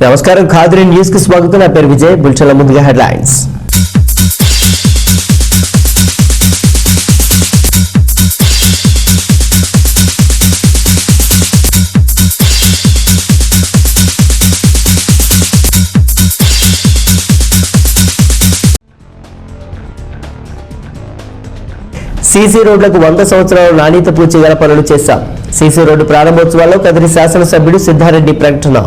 నమస్కారం ఖాద్రి న్యూస్ కి స్వాగతం. నా పేరు విజయ్. బులెటిన్ల ముందుగా హెడ్లైన్స్. సీసీ రోడ్లకు 100 సంవత్సరాల నాణ్యత పూర్తి గల పనులు చేశాం. సీసీ రోడ్డు ప్రారంభోత్సవాల్లో కదిరి శాసనసభ్యుడు సిద్ధారెడ్డి ప్రకటన.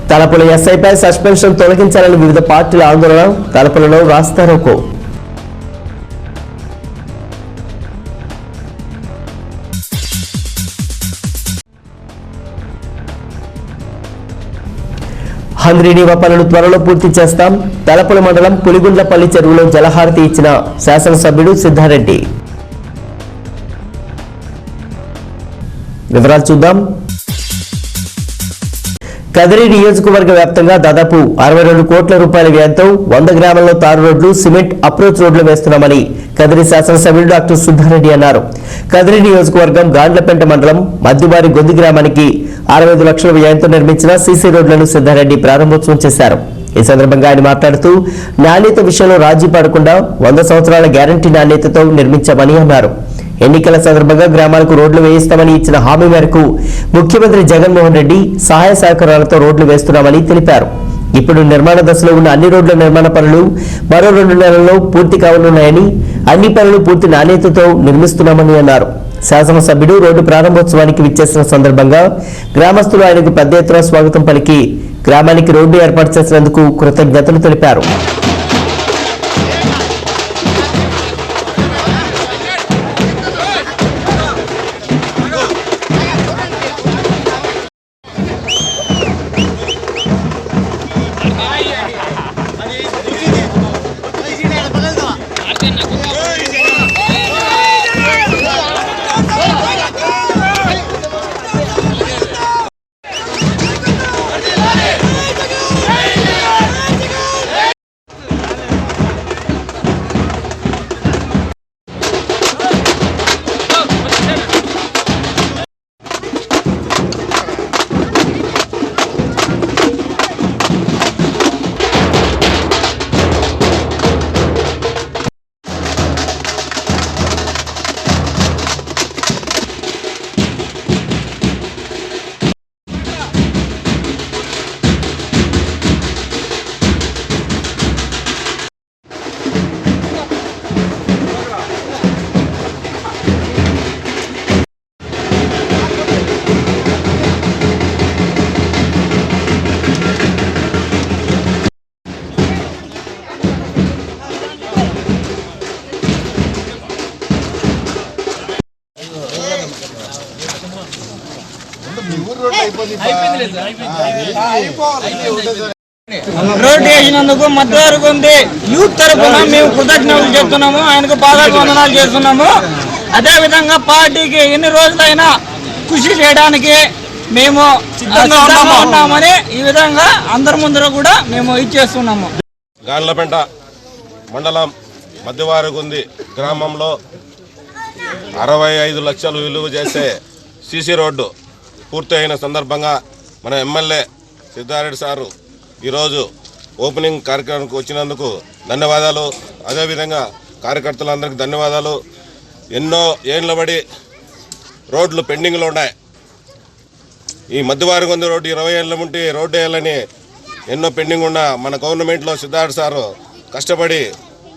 తలపుల ఎస్ఐపై సస్పెన్షన్ తొలగించాలని వివిధ పార్టీల ఆందోళన. తలపులలో రాస్తారోకో. హంద్రీనీవా పనులు త్వరలో పూర్తి చేస్తాం. తలపుల మండలం పులిగుండ్లపల్లి చెరువులో జలహారతి ఇచ్చిన శాసనసభ్యుడు సిద్ధారెడ్డి. వివరాలు చూద్దాం. కదిరి నియోజకవర్గ వ్యాప్తంగా దాదాపు 62 కోట్ల రూపాయల వ్యయంతో 100 గ్రామాల్లో తారు రోడ్లు, సిమెంట్ అప్రోచ్ రోడ్లు వేస్తున్నామని కదిరి శాసనసభ్యుడు డాక్టర్ సిద్ధారెడ్డి అన్నారు. కదిరి నియోజకవర్గం గాండ్లపెంట మండలం మద్దివారి గొంది గ్రామానికి 65 లక్షల వ్యయంతో నిర్మించిన సీసీ రోడ్లను సిద్ధారెడ్డి ప్రారంభోత్సవం చేశారు. ఈ సందర్భంగా ఆయన మాట్లాడుతూ నాణ్యత విషయంలో రాజీ పడకుండా 100 సంవత్సరాల గ్యారంటీ నాణ్యతతో నిర్మించామని అన్నారు. ఎన్నికల సందర్భంగా గ్రామాలకు రోడ్లు వేయిస్తామని ఇచ్చిన హామీ మేరకు ముఖ్యమంత్రి జగన్మోహన్ రెడ్డి సహాయ సహకారాలతో రోడ్లు వేస్తున్నామని తెలిపారు. ఇప్పుడు నిర్మాణ దశలో ఉన్న అన్ని రోడ్ల నిర్మాణ పనులు మరో 2 నెలల్లో పూర్తి కావనున్నాయని, అన్ని పనులు పూర్తి నాణ్యతతో నిర్మిస్తున్నామని అన్నారు. శాసనసభ్యుడు రోడ్డు ప్రారంభోత్సవానికి విచ్చేసిన సందర్భంగా గ్రామస్తులు ఆయనకు పెద్ద ఎత్తున స్వాగతం పలికి గ్రామానికి రోడ్డు ఏర్పాటు చేసినందుకు కృతజ్ఞతలు తెలిపారు. రోడ్డు వేసినందుకు మధ్యవరకు ఉంది యూత్ తరఫున మేము కృతజ్ఞతలు చెప్తున్నాము. ఆయనకు పాదాభివందనాలు చేస్తున్నాము. అదేవిధంగా పార్టీకి ఎన్ని రోజులైనా కృషి చేయడానికి మేము సిద్ధంగా ఉన్నామని ఈ విధంగా అందరి ముందర కూడా మేము ఇచ్చేస్తున్నాము. గాండ్లపెంట మండలం మధ్యవారుగుంది గ్రామంలో 65 లక్షలు విలువ చేసే సీసీ రోడ్డు పూర్తి అయిన సందర్భంగా మన ఎమ్మెల్యే సిద్ధారెడ్డి సారు ఈరోజు ఓపెనింగ్ కార్యక్రమానికి వచ్చినందుకు ధన్యవాదాలు. అదేవిధంగా కార్యకర్తలందరికీ ధన్యవాదాలు. ఎన్నో ఏళ్ళ బడి రోడ్లు పెండింగ్లో ఉన్నాయి. ఈ మధ్యవారుగుంది రోడ్డు 20 ఏళ్ళ ముంటి రోడ్డు వేయాలని ఎన్నో పెండింగ్ ఉన్న మన గవర్నమెంట్లో సిద్ధారెడ్డి సారు కష్టపడి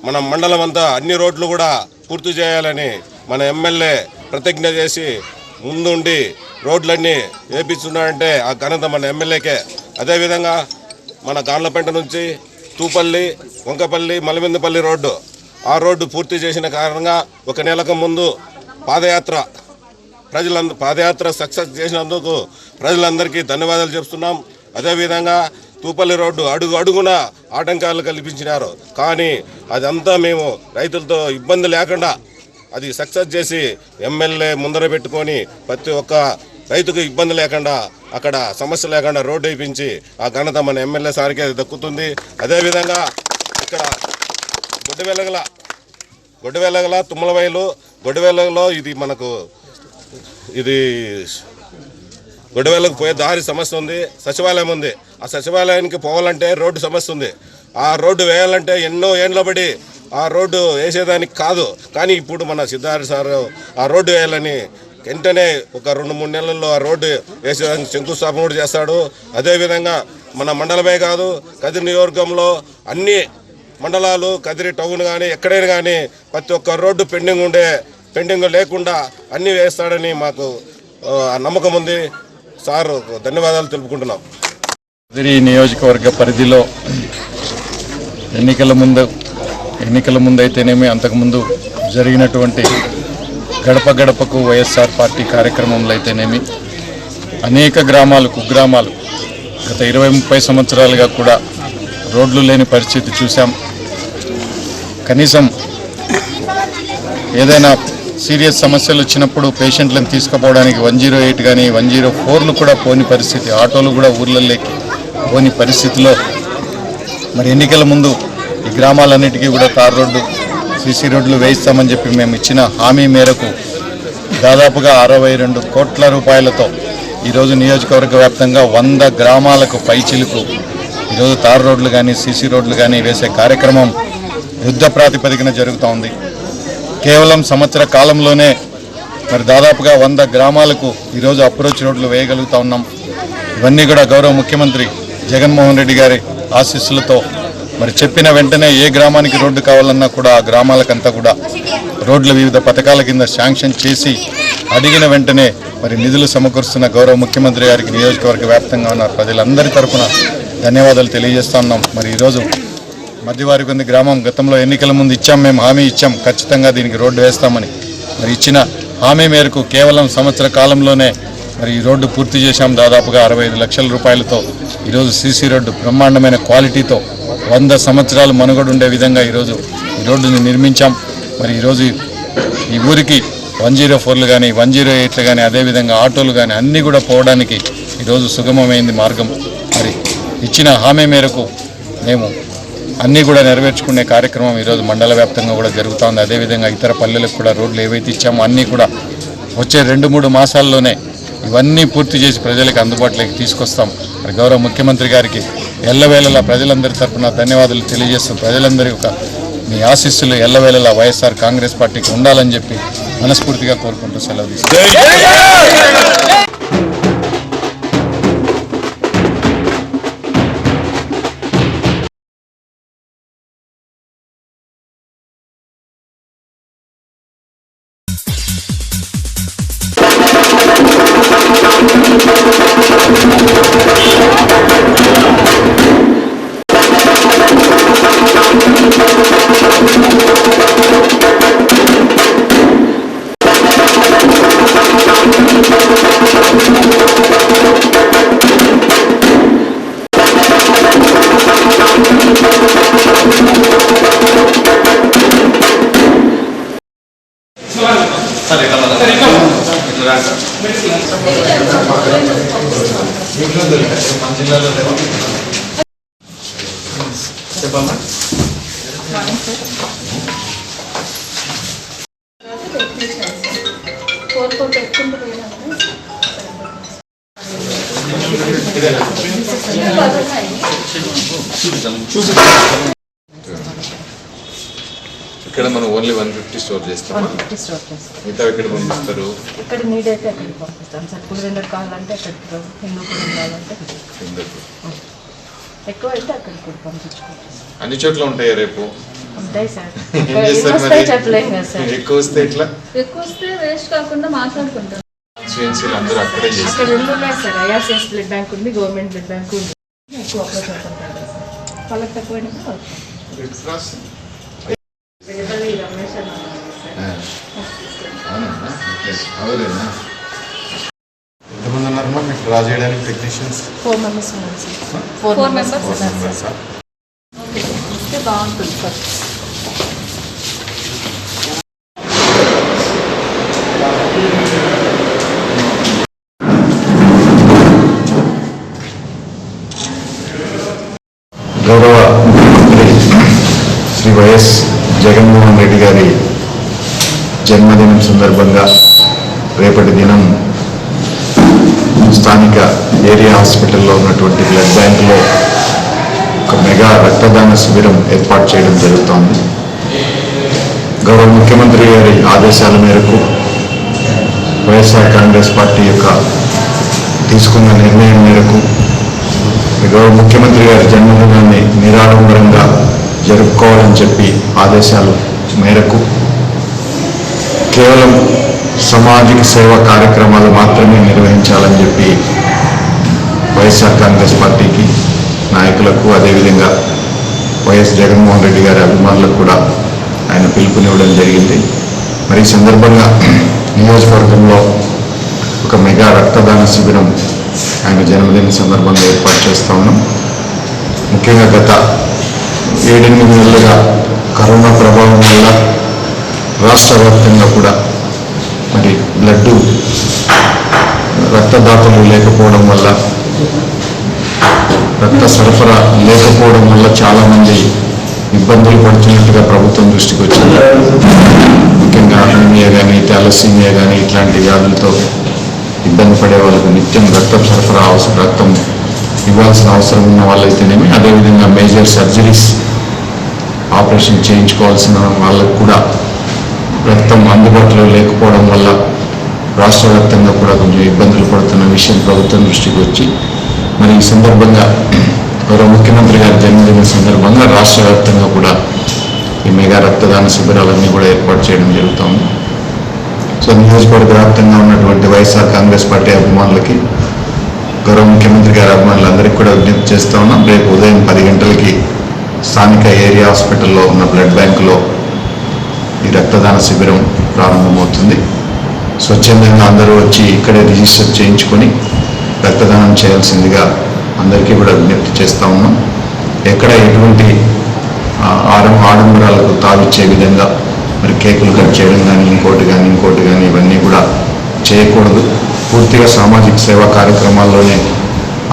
మన మండలం అంతా అన్ని రోడ్లు కూడా పూర్తి చేయాలని మన ఎమ్మెల్యే ప్రతిజ్ఞ చేసి ముందుండి రోడ్లన్నీ వేపిస్తున్నాడంటే ఆ ఘనత మన ఎమ్మెల్యేకే. అదేవిధంగా మన గాండ్లపెంట నుంచి తూపల్లి, వంకపల్లి, మలమిందపల్లి రోడ్డు ఆ రోడ్డు పూర్తి చేసిన కారణంగా 1 నెలకు ముందు పాదయాత్ర సక్సెస్ చేసినందుకు ప్రజలందరికీ ధన్యవాదాలు చెప్తున్నాం. అదేవిధంగా తూపల్లి రోడ్డు అడుగున ఆటంకాలు కల్పించినారు. కానీ అదంతా మేము రైతులతో ఇబ్బంది లేకుండా అది సక్సెస్ చేసి ఎమ్మెల్యే ముందర పెట్టుకొని ప్రతి ఒక్క రైతుకు ఇబ్బంది లేకుండా అక్కడ సమస్య లేకుండా రోడ్డు వేయించి ఆ ఘనత మన ఎమ్మెల్యే సార్కే దక్కుతుంది. అదేవిధంగా ఇక్కడ గుడ్డవెలగల గొడ్డవేలగల తుమ్మలవయలు గొడ్డవేలలో ఇది మనకు గొడ్డవేలకు పోయే దారి సమస్య ఉంది, సచివాలయం ఉంది. ఆ సచివాలయానికి పోవాలంటే రోడ్డు సమస్య ఉంది. ఆ రోడ్డు వేయాలంటే ఎన్నో ఏండ్ల పడి ఆ రోడ్డు వేసేదానికి కాదు. కానీ ఇప్పుడు మన సిద్ధార్థ సార్ ఆ రోడ్డు వేయాలని వెంటనే ఒక 2-3 నెలల్లో ఆ రోడ్డు వేసేదానికి శంకుస్థాపన కూడా చేస్తాడు. అదేవిధంగా మన మండలమే కాదు, కదిరి నియోజకవర్గంలో అన్ని మండలాలు, కదిరి టౌన్ కానీ ఎక్కడైనా కానీ ప్రతి ఒక్క రోడ్డు పెండింగ్ లేకుండా అన్నీ వేస్తాడని మాకు నమ్మకం ఉంది. సార్ ధన్యవాదాలు తెలుపుకుంటున్నాం. కదిరి నియోజకవర్గ పరిధిలో ఎన్నికల ముందు అయితేనేమి, అంతకుముందు జరిగినటువంటి గడప గడపకు వైఎస్ఆర్ పార్టీ కార్యక్రమంలో అయితేనేమి అనేక గ్రామాలు, కుగ్రామాలు గత 20-30 సంవత్సరాలుగా కూడా రోడ్లు లేని పరిస్థితి చూసాం. కనీసం ఏదైనా సీరియస్ సమస్యలు వచ్చినప్పుడు పేషెంట్లను తీసుకుపోవడానికి 108 కానీ 104లు కూడా పోని పరిస్థితి, ఆటోలు కూడా ఊర్లలోకి పోని పరిస్థితిలో మరి ఎన్నికల ముందు ఈ గ్రామాలన్నిటికీ కూడా తార్ రోడ్డు, సీసీ రోడ్లు వేయిస్తామని చెప్పి మేము ఇచ్చిన హామీ మేరకు దాదాపుగా 62 కోట్ల రూపాయలతో ఈరోజు నియోజకవర్గ వ్యాప్తంగా 100 గ్రామాలకు పైచిలుకు ఈరోజు తార్ రోడ్లు కానీ సీసీ రోడ్లు కానీ వేసే కార్యక్రమం యుద్ధ ప్రాతిపదికన జరుగుతూ ఉంది. కేవలం సంవత్సర కాలంలోనే మరి దాదాపుగా 100 గ్రామాలకు ఈరోజు అప్రోచ్ రోడ్లు వేయగలుగుతూ ఉన్నాం. ఇవన్నీ కూడా గౌరవ ముఖ్యమంత్రి జగన్మోహన్ రెడ్డి గారి ఆశీస్సులతో మరి చెప్పిన వెంటనే ఏ గ్రామానికి రోడ్డు కావాలన్నా కూడా ఆ గ్రామాలకంతా కూడా రోడ్లు వివిధ పథకాల కింద శాంక్షన్ చేసి అడిగిన వెంటనే మరి నిధులు సమకూరుస్తున్న గౌరవ ముఖ్యమంత్రి గారికి నియోజకవర్గ వ్యాప్తంగా ఉన్న ప్రజలందరి తరఫున ధన్యవాదాలు తెలియజేస్తా ఉన్నాం. మరి ఈరోజు మధ్యవారికొంది గ్రామం గతంలో ఎన్నికల ముందు మేము హామీ ఇచ్చాం, ఖచ్చితంగా దీనికి రోడ్డు వేస్తామని. మరి ఇచ్చిన హామీ మేరకు కేవలం సంవత్సర కాలంలోనే మరి ఈ రోడ్డు పూర్తి చేశాం. దాదాపుగా 65 లక్షల రూపాయలతో ఈరోజు సీసీ రోడ్డు బ్రహ్మాండమైన క్వాలిటీతో 100 సంవత్సరాలు మనుగడ ఉండే విధంగా ఈరోజు ఈ రోడ్డుని నిర్మించాం. మరి ఈరోజు ఈ ఊరికి 104లు కానీ 108లు కానీ అదేవిధంగా ఆటోలు కానీ అన్నీ కూడా పోవడానికి ఈరోజు సుగమమైంది మార్గం. మరి ఇచ్చిన హామీ మేరకు మేము అన్నీ కూడా నెరవేర్చుకునే కార్యక్రమం ఈరోజు మండల వ్యాప్తంగా కూడా జరుగుతూ ఉంది. అదేవిధంగా ఇతర పల్లెలకు కూడా రోడ్లు ఏవైతే ఇచ్చామో అన్నీ కూడా వచ్చే 2-3 మాసాల్లోనే ఇవన్నీ పూర్తి చేసి ప్రజలకు అందుబాటులోకి తీసుకొస్తాం. మరి గౌరవ ముఖ్యమంత్రి గారికి ఎల్లవేళలా ప్రజలందరి తరఫున ధన్యవాదాలు తెలియజేస్తూ ప్రజలందరి యొక్క మీ ఆశీస్సులు ఎల్లవేళలా వైఎస్ఆర్ కాంగ్రెస్ పార్టీకి ఉండాలని చెప్పి మనస్ఫూర్తిగా కోరుకుంటూ సెలవు తీసుకుంటాం. చెప్పమ్మా. ఇక్కడ మనం ఓన్లీ 150 స్టోర్ చేస్తాం. మిగతా ఇక్కడ పంపిస్తారు. ఇక్కడ నీడ్ అయితే అక్కడికి పంపిస్తాం సార్. పులివెందులు కావాలంటే అక్కడికి, హిందూపురం కావాలంటే ఎక్కువ అయితే అక్కడికి కూడా పంపించుకుంటాం. అన్ని చోట్ల ఉంటాయా రేపు? ఉంటాయి సార్. చెప్పలేము కదా సార్. ఎక్కువ వస్తే ఎట్లా? ఎక్కువ వస్తే వేస్ట్ కాకుండా మాట్లాడుకుంటాం. అందరూ అక్కడే చేస్తారు. అక్కడ 2 ఉన్నాయి సార్. ఐఆర్సిఎస్ బ్లడ్ బ్యాంక్ ఉంది, గవర్నమెంట్ బ్లడ్ బ్యాంక్ ఉంది. ఎక్కువ అప్రోచ్ అవుతుంటారు సార్. వాళ్ళకి తక్కువ రమేష్ అవునా? ఎంతమంది ఉన్నారమ్మా మీకు డ్రా చేయడానికి టెక్నీషియన్స్? 4 మెంబర్స్ ఉన్నారు సార్. 4 members sir. ఓకే, బాగుంటుంది సార్. గౌరవ ముఖ్యమంత్రి శ్రీ వైఎస్ జగన్మోహన్ రెడ్డి గారి జన్మదినం సందర్భంగా రేపటి దినం స్థానిక ఏరియా హాస్పిటల్లో ఉన్నటువంటి బ్లడ్ బ్యాంకులో ఒక మెగా రక్తదాన శిబిరం ఏర్పాటు చేయడం జరుగుతోంది. గౌరవ ముఖ్యమంత్రి గారి ఆదేశాల మేరకు వైఎస్ఆర్ కాంగ్రెస్ పార్టీ యొక్క తీసుకున్న నిర్ణయం మేరకు గౌరవ ముఖ్యమంత్రి గారి జన్మదినాన్ని నిరాడంబరంగా జరుపుకోవాలని చెప్పి ఆదేశాల మేరకు కేవలం సామాజిక సేవా కార్యక్రమాలు మాత్రమే నిర్వహించాలని చెప్పి వైఎస్ఆర్ కాంగ్రెస్ పార్టీకి నాయకులకు అదేవిధంగా వైఎస్ జగన్మోహన్ రెడ్డి గారి అభిమానులకు కూడా ఆయన పిలుపునివ్వడం జరిగింది. మరి ఈ సందర్భంగా నియోజకవర్గంలో ఒక మెగా రక్తదాన శిబిరం ఆయన జన్మదిన సందర్భంగా ఏర్పాటు చేస్తా ఉన్నాం. ముఖ్యంగా గత 7-8 నెలలుగా కరోనా ప్రభావం వల్ల రాష్ట్ర వ్యాప్తంగా కూడా మరి బ్లడ్ రక్తదాతలు లేకపోవడం వల్ల, రక్త సరఫరా లేకపోవడం వల్ల చాలామంది ఇబ్బందులు పడుతున్నట్టుగా ప్రభుత్వం దృష్టికి వచ్చింది. ముఖ్యంగా అనీమియా కానీ, థాలసీమియా కానీ ఇట్లాంటి వ్యాధులతో ఇబ్బంది పడే వాళ్ళకు నిత్యం రక్తం సరఫరా రక్తం ఇవ్వాల్సిన అవసరం ఉన్న వాళ్ళైతేనేమి, అదేవిధంగా మేజర్ సర్జరీస్ ఆపరేషన్ చేయించుకోవాల్సిన వాళ్ళకు కూడా రక్తం అందుబాటులో లేకపోవడం వల్ల రాష్ట్ర వ్యాప్తంగా కూడా కొంచెం ఇబ్బందులు పడుతున్న విషయం ప్రభుత్వం దృష్టికి వచ్చి మరి ఈ సందర్భంగా గౌరవ ముఖ్యమంత్రి గారి జన్మదిన సందర్భంగా రాష్ట్ర వ్యాప్తంగా కూడా ఈ మెగా రక్తదాన శిబిరాలన్నీ కూడా ఏర్పాటు చేయడం జరుగుతుంది. సో నియోజకవర్గ వ్యాప్తంగా ఉన్నటువంటి వైఎస్ఆర్ కాంగ్రెస్ పార్టీ అభిమానులకి, గౌరవ ముఖ్యమంత్రి గారి అభిమానులందరికీ కూడా విజ్ఞప్తి చేస్తూ ఉన్నాం. రేపు ఉదయం 10 గంటలకి స్థానిక ఏరియా హాస్పిటల్లో ఉన్న బ్లడ్ బ్యాంకులో ఈ రక్తదాన శిబిరం ప్రారంభమవుతుంది. స్వచ్ఛందంగా అందరూ వచ్చి ఇక్కడే రిజిస్టర్ చేయించుకొని రక్తదానం చేయాల్సిందిగా అందరికీ కూడా విజ్ఞప్తి చేస్తూ ఉన్నాం. ఎక్కడ ఎటువంటి ఆడంబరాలకు తావిచ్చే విధంగా మరి కేకులు కట్ చేయడం కానీ ఇంకోటి కానీ ఇవన్నీ కూడా చేయకూడదు. పూర్తిగా సామాజిక సేవా కార్యక్రమాల్లోనే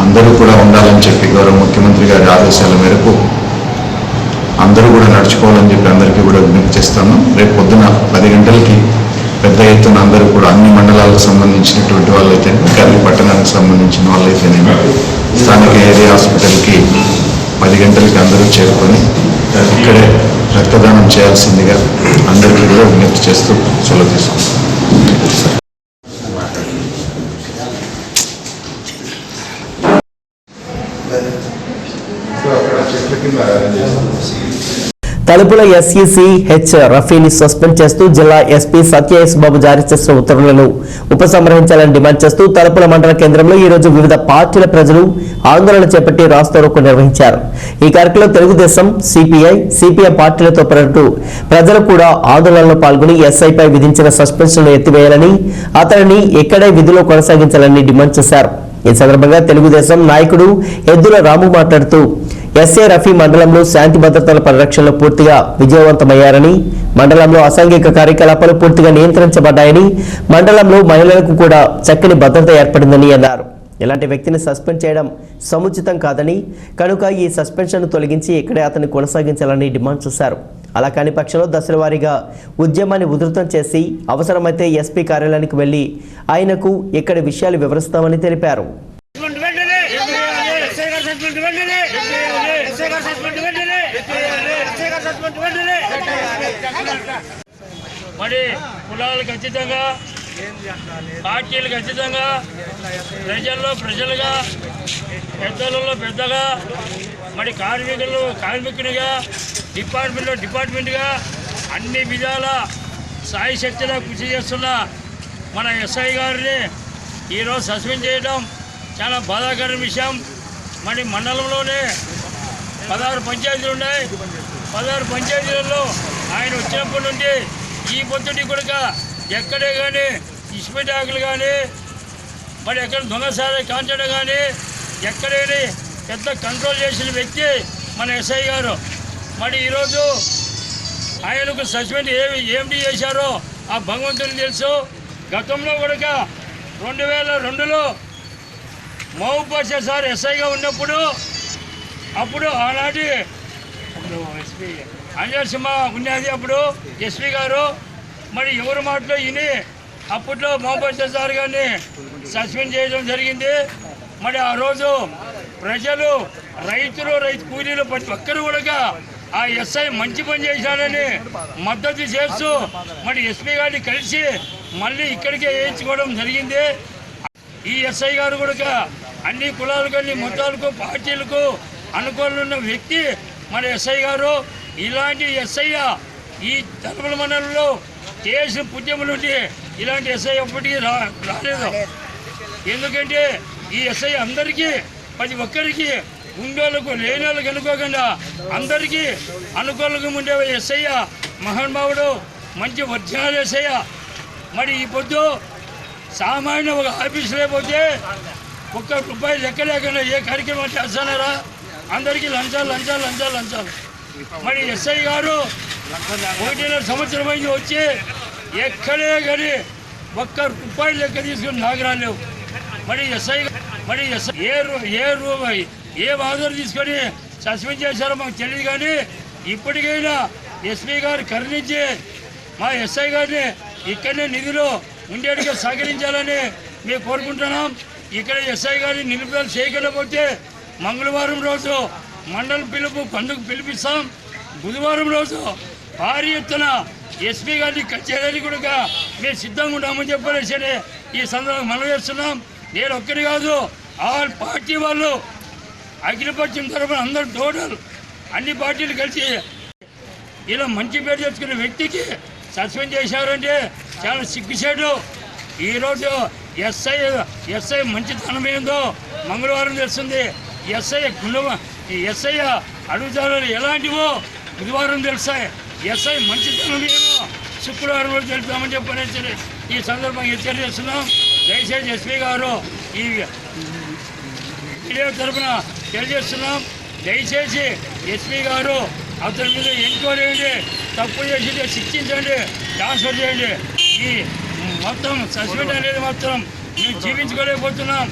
అందరూ కూడా ఉండాలని చెప్పి గౌరవ ముఖ్యమంత్రి గారి ఆదేశాల మేరకు అందరూ కూడా నడుచుకోవాలని చెప్పి అందరికీ కూడా విజ్ఞప్తి చేస్తాను. రేపు పొద్దున 10 గంటలకి పెద్ద ఎత్తున అందరూ కూడా అన్ని మండలాలకు సంబంధించినటువంటి వాళ్ళైతే, కర్రీ పట్టణానికి సంబంధించిన వాళ్ళైతేనేమి స్థానిక ఏరియా హాస్పిటల్కి 10 గంటలకి అందరూ చేరుకొని ఇక్కడే రక్తదానం చేయాల్సిందిగా అందరికీ కూడా విజ్ఞప్తి చేస్తూ సెలవు తీసుకుంటాం. తలుపుల ఎస్ఈసి హెచ్ రఫీని సస్పెండ్ చేస్తూ జిల్లా ఎస్పీ సత్యేష్ బాబు జారీ చేసిన ఉత్తర్వులను ఉపసంహరించాలని డిమాండ్ చేస్తూ తలుపుల మండల కేంద్రంలో ఈ రోజు వివిధ పార్టీల ప్రజలు ఆందోళన చేపట్టి రాస్తారోకో నిర్వహించారు. ఈ కార్యక్రమంలో తెలుగుదేశం, సిపిఐ, సిపిఎం పార్టీలతో పాటు ప్రజలు కూడా ఆందోళనలో పాల్గొని ఎస్ఐపై విధించిన సస్పెన్షన్ను ఎత్తివేయాలని, అతనిని ఇక్కడే విధిలో కొనసాగించాలని డిమాండ్ చేశారు. ఈ సందర్భంగా తెలుగుదేశం నాయకుడు ఎద్దుల రాము మాట్లాడుతూ ఎస్ఏ రఫీ మండలంలో శాంతి భద్రతల పరిరక్షణలో పూర్తిగా విజయవంతమయ్యారని, మండలంలో అసాంఘిక కార్యకలాపాలు పూర్తిగా నియంత్రించబడ్డాయని, మండలంలో మహిళలకు కూడా చక్కని భద్రత ఏర్పడిందని అన్నారు. ఇలాంటి వ్యక్తిని సస్పెండ్ చేయడం సముచితం కాదని, కనుక ఈ సస్పెన్షన్ తొలగించి ఇక్కడే అతన్ని కొనసాగించాలని డిమాండ్ చేశారు. అలా కాని పక్షంలో దశల వారీగా ఉద్యమాన్ని ఉధృతం చేసి అవసరమైతే ఎస్పీ కార్యాలయానికి వెళ్లి ఆయనకు ఇక్కడి విషయాలు వివరిస్తామని తెలిపారు. మరి కులాలు ఖచ్చితంగా, పార్టీలు ఖచ్చితంగా, ప్రజలుగా, పెద్దలలో పెద్దగా, మరి కార్మికునిగా, డిపార్ట్మెంట్గా అన్ని విధాల సాయి శక్తిలో కృషి చేస్తున్న మన ఎస్ఐ గారిని ఈరోజు సస్పెండ్ చేయడం చాలా బాధాకరమైన విషయం. మరి మండలంలోనే 16 పంచాయతీలు ఉన్నాయి. 16 పంచాయతీలలో ఆయన వచ్చినప్పటి నుండి ఈ పొద్దుటి కూడా ఎక్కడే కానీ ఇసుపెట్టాకులు కానీ, మరి ఎక్కడ దొంగసారి కాంచడం కానీ ఎక్కడైనా పెద్ద కంట్రోల్ చేసిన వ్యక్తి మన ఎస్ఐ గారు. మరి ఈరోజు ఆయనకు సస్పెండ్ ఏమిటి చేశారో ఆ భగవంతునికి తెలుసు. గతంలో కూడా 2002లో మహబూబ్ బాషా సార్ ఎస్ఐగా ఉన్నప్పుడు అప్పుడు ఆనాటి అంజల్ సింహ ఉన్నది అప్పుడు ఎస్పీ గారు. మరి ఎవరి మాటలో విని అప్పట్లో మహబూబ్ సార్ గారిని సస్పెండ్ చేయడం జరిగింది. మరి ఆ రోజు ప్రజలు, రైతులు, రైతు కూలీలు ప్రతి ఒక్కరు కూడా ఆ ఎస్ఐ మంచి పని చేశాడని మద్దతు చేస్తూ మరి ఎస్పీ గారిని కలిసి మళ్ళీ ఇక్కడికే వేయించుకోవడం జరిగింది. ఈ ఎస్ఐ గారు కూడా అన్ని కులాలకు, అన్ని మతాలకు, పార్టీలకు అనుకూలంగా ఉన్న వ్యక్తి మరి ఎస్ఐ గారు. ఇలాంటి ఎస్ఐ ఈ తలపల మండలంలో కేసు పుణ్యము నుండి ఇలాంటి ఎస్ఐ ఎప్పటికీ రాలేదు. ఎందుకంటే ఈ ఎస్ఐ అందరికీ, ప్రతి ఒక్కరికి, ఉండోళ్ళకు లేని వాళ్ళకి అనుకోకుండా అందరికీ అనుకూలంగా ఉండే ఎస్ఐ మహానుభావుడు, మంచి ఒరిజినల్ ఎస్ఐ. మరి ఈ పొద్దు సామాన్య ఒక ఆఫీసు లేకపోతే ₹1 లెక్క లేకుండా ఏ కార్యక్రమం చేస్తున్నారా? అందరికీ లంచాలు లంచాలు లంచాలు లంచాలు. మరి ఎస్ఐ గారు 1.5 సంవత్సరం అయింది వచ్చి ఎక్కడే కానీ ₹1 లెక్క తీసుకుని నాగరాలేవు. మరి ఎస్ఐ ఏ రూపాయి ఏ ఆధార్ తీసుకొని సస్పెండ్ చేశారో మాకు తెలియదు. కానీ ఇప్పటికైనా ఎస్పీ గారు కరుణించి మా ఎస్ఐ గారిని ఇక్కడనే నిధులు ఉండేట్టుగా సహకరించాలని మేము కోరుకుంటున్నాం. ఇక్కడ ఎస్ఐ గారిని నిలుపుదల చేయకపోతే మంగళవారం రోజు మండల బంధుకు పిలిపిస్తాం. బుధవారం రోజు భారీ ఎత్తున ఎస్పీ గారిని కచేరీ కూడా మేము సిద్ధంగా ఉన్నామని చెప్పేసి ఈ సందర్భంగా మనం చేస్తున్నాం. నేను ఒక్కరి కాదు, ఆల్ పార్టీ వాళ్ళు, అఖిలపక్షం తరఫున అందరూ టోటల్ అన్ని పార్టీలు కలిసి ఇలా మంచి పేరు తెచ్చుకున్న వ్యక్తికి సస్పెండ్ చేశారంటే చాలా సిగ్గుచేటు. ఈరోజు ఎస్ఐ మంచితనం ఏందో మంగళవారం తెలుస్తుంది. ఎస్ఐ అడుగుతారు ఎలాంటివో బుధవారం తెలుస్తాయి. ఎస్ఐ మంచితనం ఏమో శుక్రవారం రోజు తెలుపుతామని చెప్పనేసి ఈ సందర్భంగా హెచ్చరిక చేస్తున్నాం. దయచేసి ఎస్పీ గారు ఈ మీడియా తరఫున తెలియజేస్తున్నాం. దయచేసి ఎస్పీ గారు అతని మీద ఎంక్వైరీ చేయండి, తప్పు చేసి శిక్షించండి, ట్రాన్స్ఫర్ చేయండి. ఈ మొత్తం సస్పెండ్ అనేది మాత్రం మేము జీవించుకోలేకపోతున్నాం.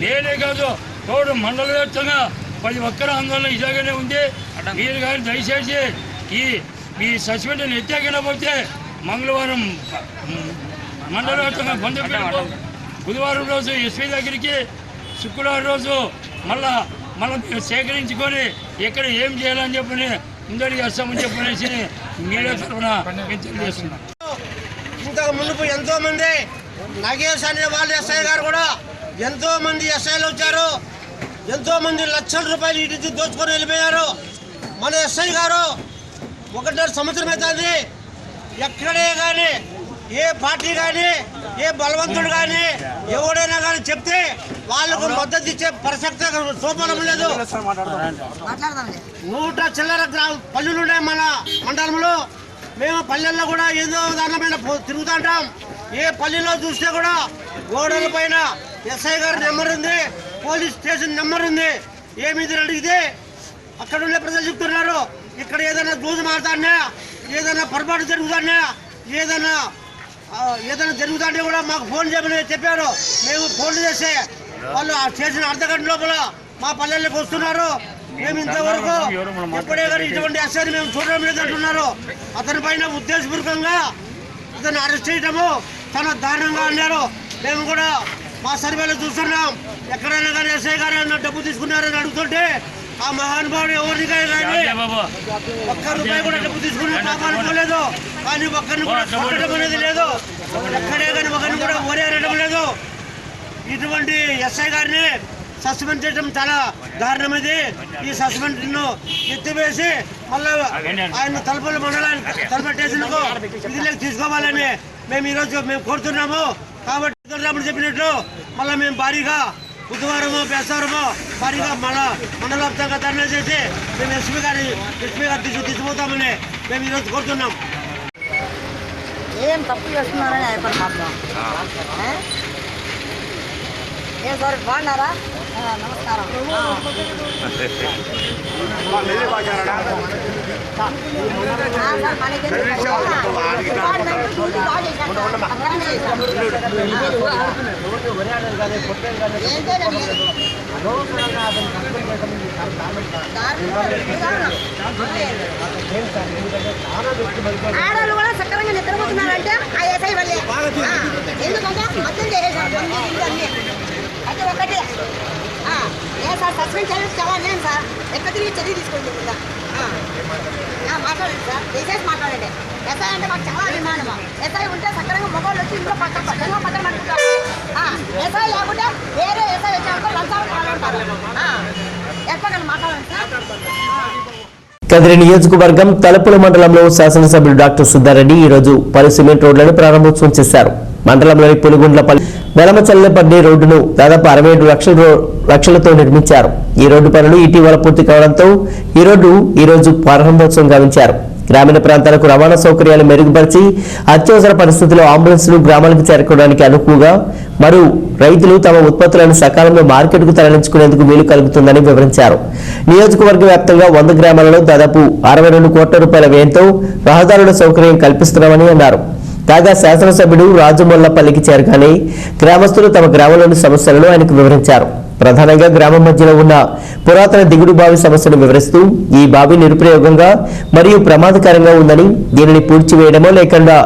నేనే కాదు, తోడు మండల వ్యాప్తంగా 10 ఒక్కరు ఆందోళన ఇలాగనే ఉంది. మీరు కానీ దయచేసి ఈ సస్పెండ్ ఎత్తాకపోతే మంగళవారం మండల వ్యాప్తంగా బంధు పెట్టుకో, బుధవారం రోజు ఎస్పీ దగ్గరికి, శుక్రవారం రోజు మళ్ళా సేకరించుకొని ఎక్కడ ఏం చేయాలని చెప్పని ముందడికి వస్తామని చెప్పనేసి మీడియా తరఫున మేము తెలియజేస్తున్నాం. ఇంతకు మునుపు ఎంతో మంది నగేష్ అనే వాళ్ళు ఎస్ఐ గారు కూడా ఎంతో మంది ఎస్ఐలు వచ్చారు. ఎంతో మంది లక్షల రూపాయలు ఇంటి దోచుకొని వెళ్ళిపోయారు. మన ఎస్ఐ గారు 1.5 సంవత్సరం అవుతుంది. ఎక్కడే కానీ ఏ పార్టీ కానీ ఏ బలవంతుడు కానీ ఎవడైనా కానీ చెప్తే వాళ్ళకు మద్దతు ఇచ్చే ప్రసక్తి సోపనం లేదు. 100 చిల్లర పల్లెలు ఉన్నాయి మన మండలంలో. మేము పల్లెల్లో కూడా ఏదో దాని మీద తిరుగుతుంటాం. ఏ పల్లెలో చూస్తే కూడా గోడల పైన ఎస్ఐ గారి నెంబర్ ఉంది, పోలీస్ స్టేషన్ నెంబర్ ఉంది. ఏమిది అడిగితే అక్కడ ఉండే ప్రజలు చెప్తున్నారు, ఇక్కడ ఏదైనా దూజు మారుతాన్నా, ఏదైనా పొరపాటు జరుగుతాన్నా, ఏదైనా జరుగుతుంటే కూడా మాకు ఫోన్ చేయమని చెప్పారు. మేము ఫోన్ చేస్తే వాళ్ళు చేసిన అర్ధగంట లోపల మా పల్లెల్లోకి వస్తున్నారు. మేము ఇంతవరకు ఎప్పుడే కానీ ఇటువంటి ఎస్ఐని మేము చూడడం లేదంటున్నారు. అతని పైన ఉద్దేశపూర్వకంగా అతన్ని అరెస్ట్ చేయడము చాలా దారుణంగా అన్నారు. మేము కూడా మా సర్వేలో చూస్తున్నాం. ఎక్కడైనా కానీ ఎస్ఐ గారు డబ్బు తీసుకున్నారని అడుగుతుంటే ఆ మహానుభావుడు ఎవరికైనా కానీ ₹1 కూడా డబ్బు తీసుకునే పాపాలు లేదు. కానీ ఒక్కరిని కూడా కొట్టడం అనేది లేదు. ఎక్కడే కానీ ఒకరిని కూడా ఓరేరడం లేదు. ఇటువంటి ఎస్ఐ గారిని సస్పెండ్ చేయడం చాలా దారుణమైంది. ఈ సస్పెండ్ను ఎత్తివేసి మళ్ళీ ఆయన తలుపుల మండలానికి తలుపు స్టేషన్కు విధులకు తీసుకోవాలని మేము ఈరోజు కోరుతున్నాము. కాబట్టి చెప్పినట్లు మళ్ళీ మేము భారీగా బుధవారము బేసవారము భారీగా మండల వ్యాప్తంగా ధర్నా చేసి మేము ఎస్పీ గారి తీసుకుపోతామని మేము ఈరోజు కోరుతున్నాం. ఏం తప్పు చేస్తున్నారని అయిపోయి మాత్రం ఏం సార్ బాగున్నారా? నమస్కారం. మనకి ఆడవాళ్ళు కూడా సక్రమంగా నిద్రపోతున్నారంటే ఆ ఎస్ఐ వల్లే. ఎందుకంటే మద్దతు చేసేసారు అన్ని అయితే ఒకటి ఏ సార్ సస్పెండ్ చేయడం చాలా నేను సార్ ఎక్కడ తిరిగి చర్య తీసుకోండి మాట్లాడండి సార్ దయచేసి మాట్లాడండి. ఎస్ఐ అంటే మాకు చాలా అభిమానము. ఎస్ఐ ఉంటే సక్రంగా మొబైల్ వచ్చి ఇంట్లో పక్కన పక్కన పట్టుకుంటారు. ఎస్ఐ లేకుంటే వేరే ఎస్ఐ వచ్చాక లంచాలు మాట్లాడతారు. ఎక్కడ మాట్లాడండి సార్. కదిరి నియోజకవర్గం తలుపుల మండలంలో శాసనసభ్యులు డాక్టర్ సుధారెడ్డి ఈరోజు పలు సిమెంట్ రోడ్లను ప్రారంభోత్సవం చేశారు. మండలంలోని పులిగుండ్లపల్లి వెలమచల్లపల్లి రోడ్డును దాదాపు 67 లక్షలతో నిర్మించారు. ఈ రోడ్డు పనులు ఇటీవల పూర్తి కావడంతో ఈ రోజు ప్రారంభోత్సవం గావించారు. గ్రామీణ ప్రాంతాలకు రవాణా సౌకర్యాలు మెరుగుపరిచి అత్యవసర పరిస్థితుల్లో అంబులెన్స్లు గ్రామాలకు చేరుకోవడానికి అనుకువగా మరియు రైతులు తమ ఉత్పత్తులను సకాలంలో మార్కెట్కు తరలించుకునేందుకు వీలు కలుగుతుందని వివరించారు. నియోజకవర్గ వ్యాప్తంగా 100 గ్రామాలలో దాదాపు 62 కోట్ల రూపాయల వ్యయంతో రహదారుల సౌకర్యం కల్పిస్తున్నామని అన్నారు. కాగా శాసనసభ్యుడు రాజమొల్లపల్లికి చేరగానే గ్రామస్తులు తమ గ్రామంలోని సమస్యలను ఆయనకు వివరించారు. ప్రధానంగా గ్రామం మధ్యలో ఉన్న పురాతన దిగుడు బావి సమస్యను వివరిస్తూ ఈ బావి నిరుపయోగంగా మరియు ప్రమాదకరంగా ఉందని దీనిని పూడ్చివేయడమో లేకుండా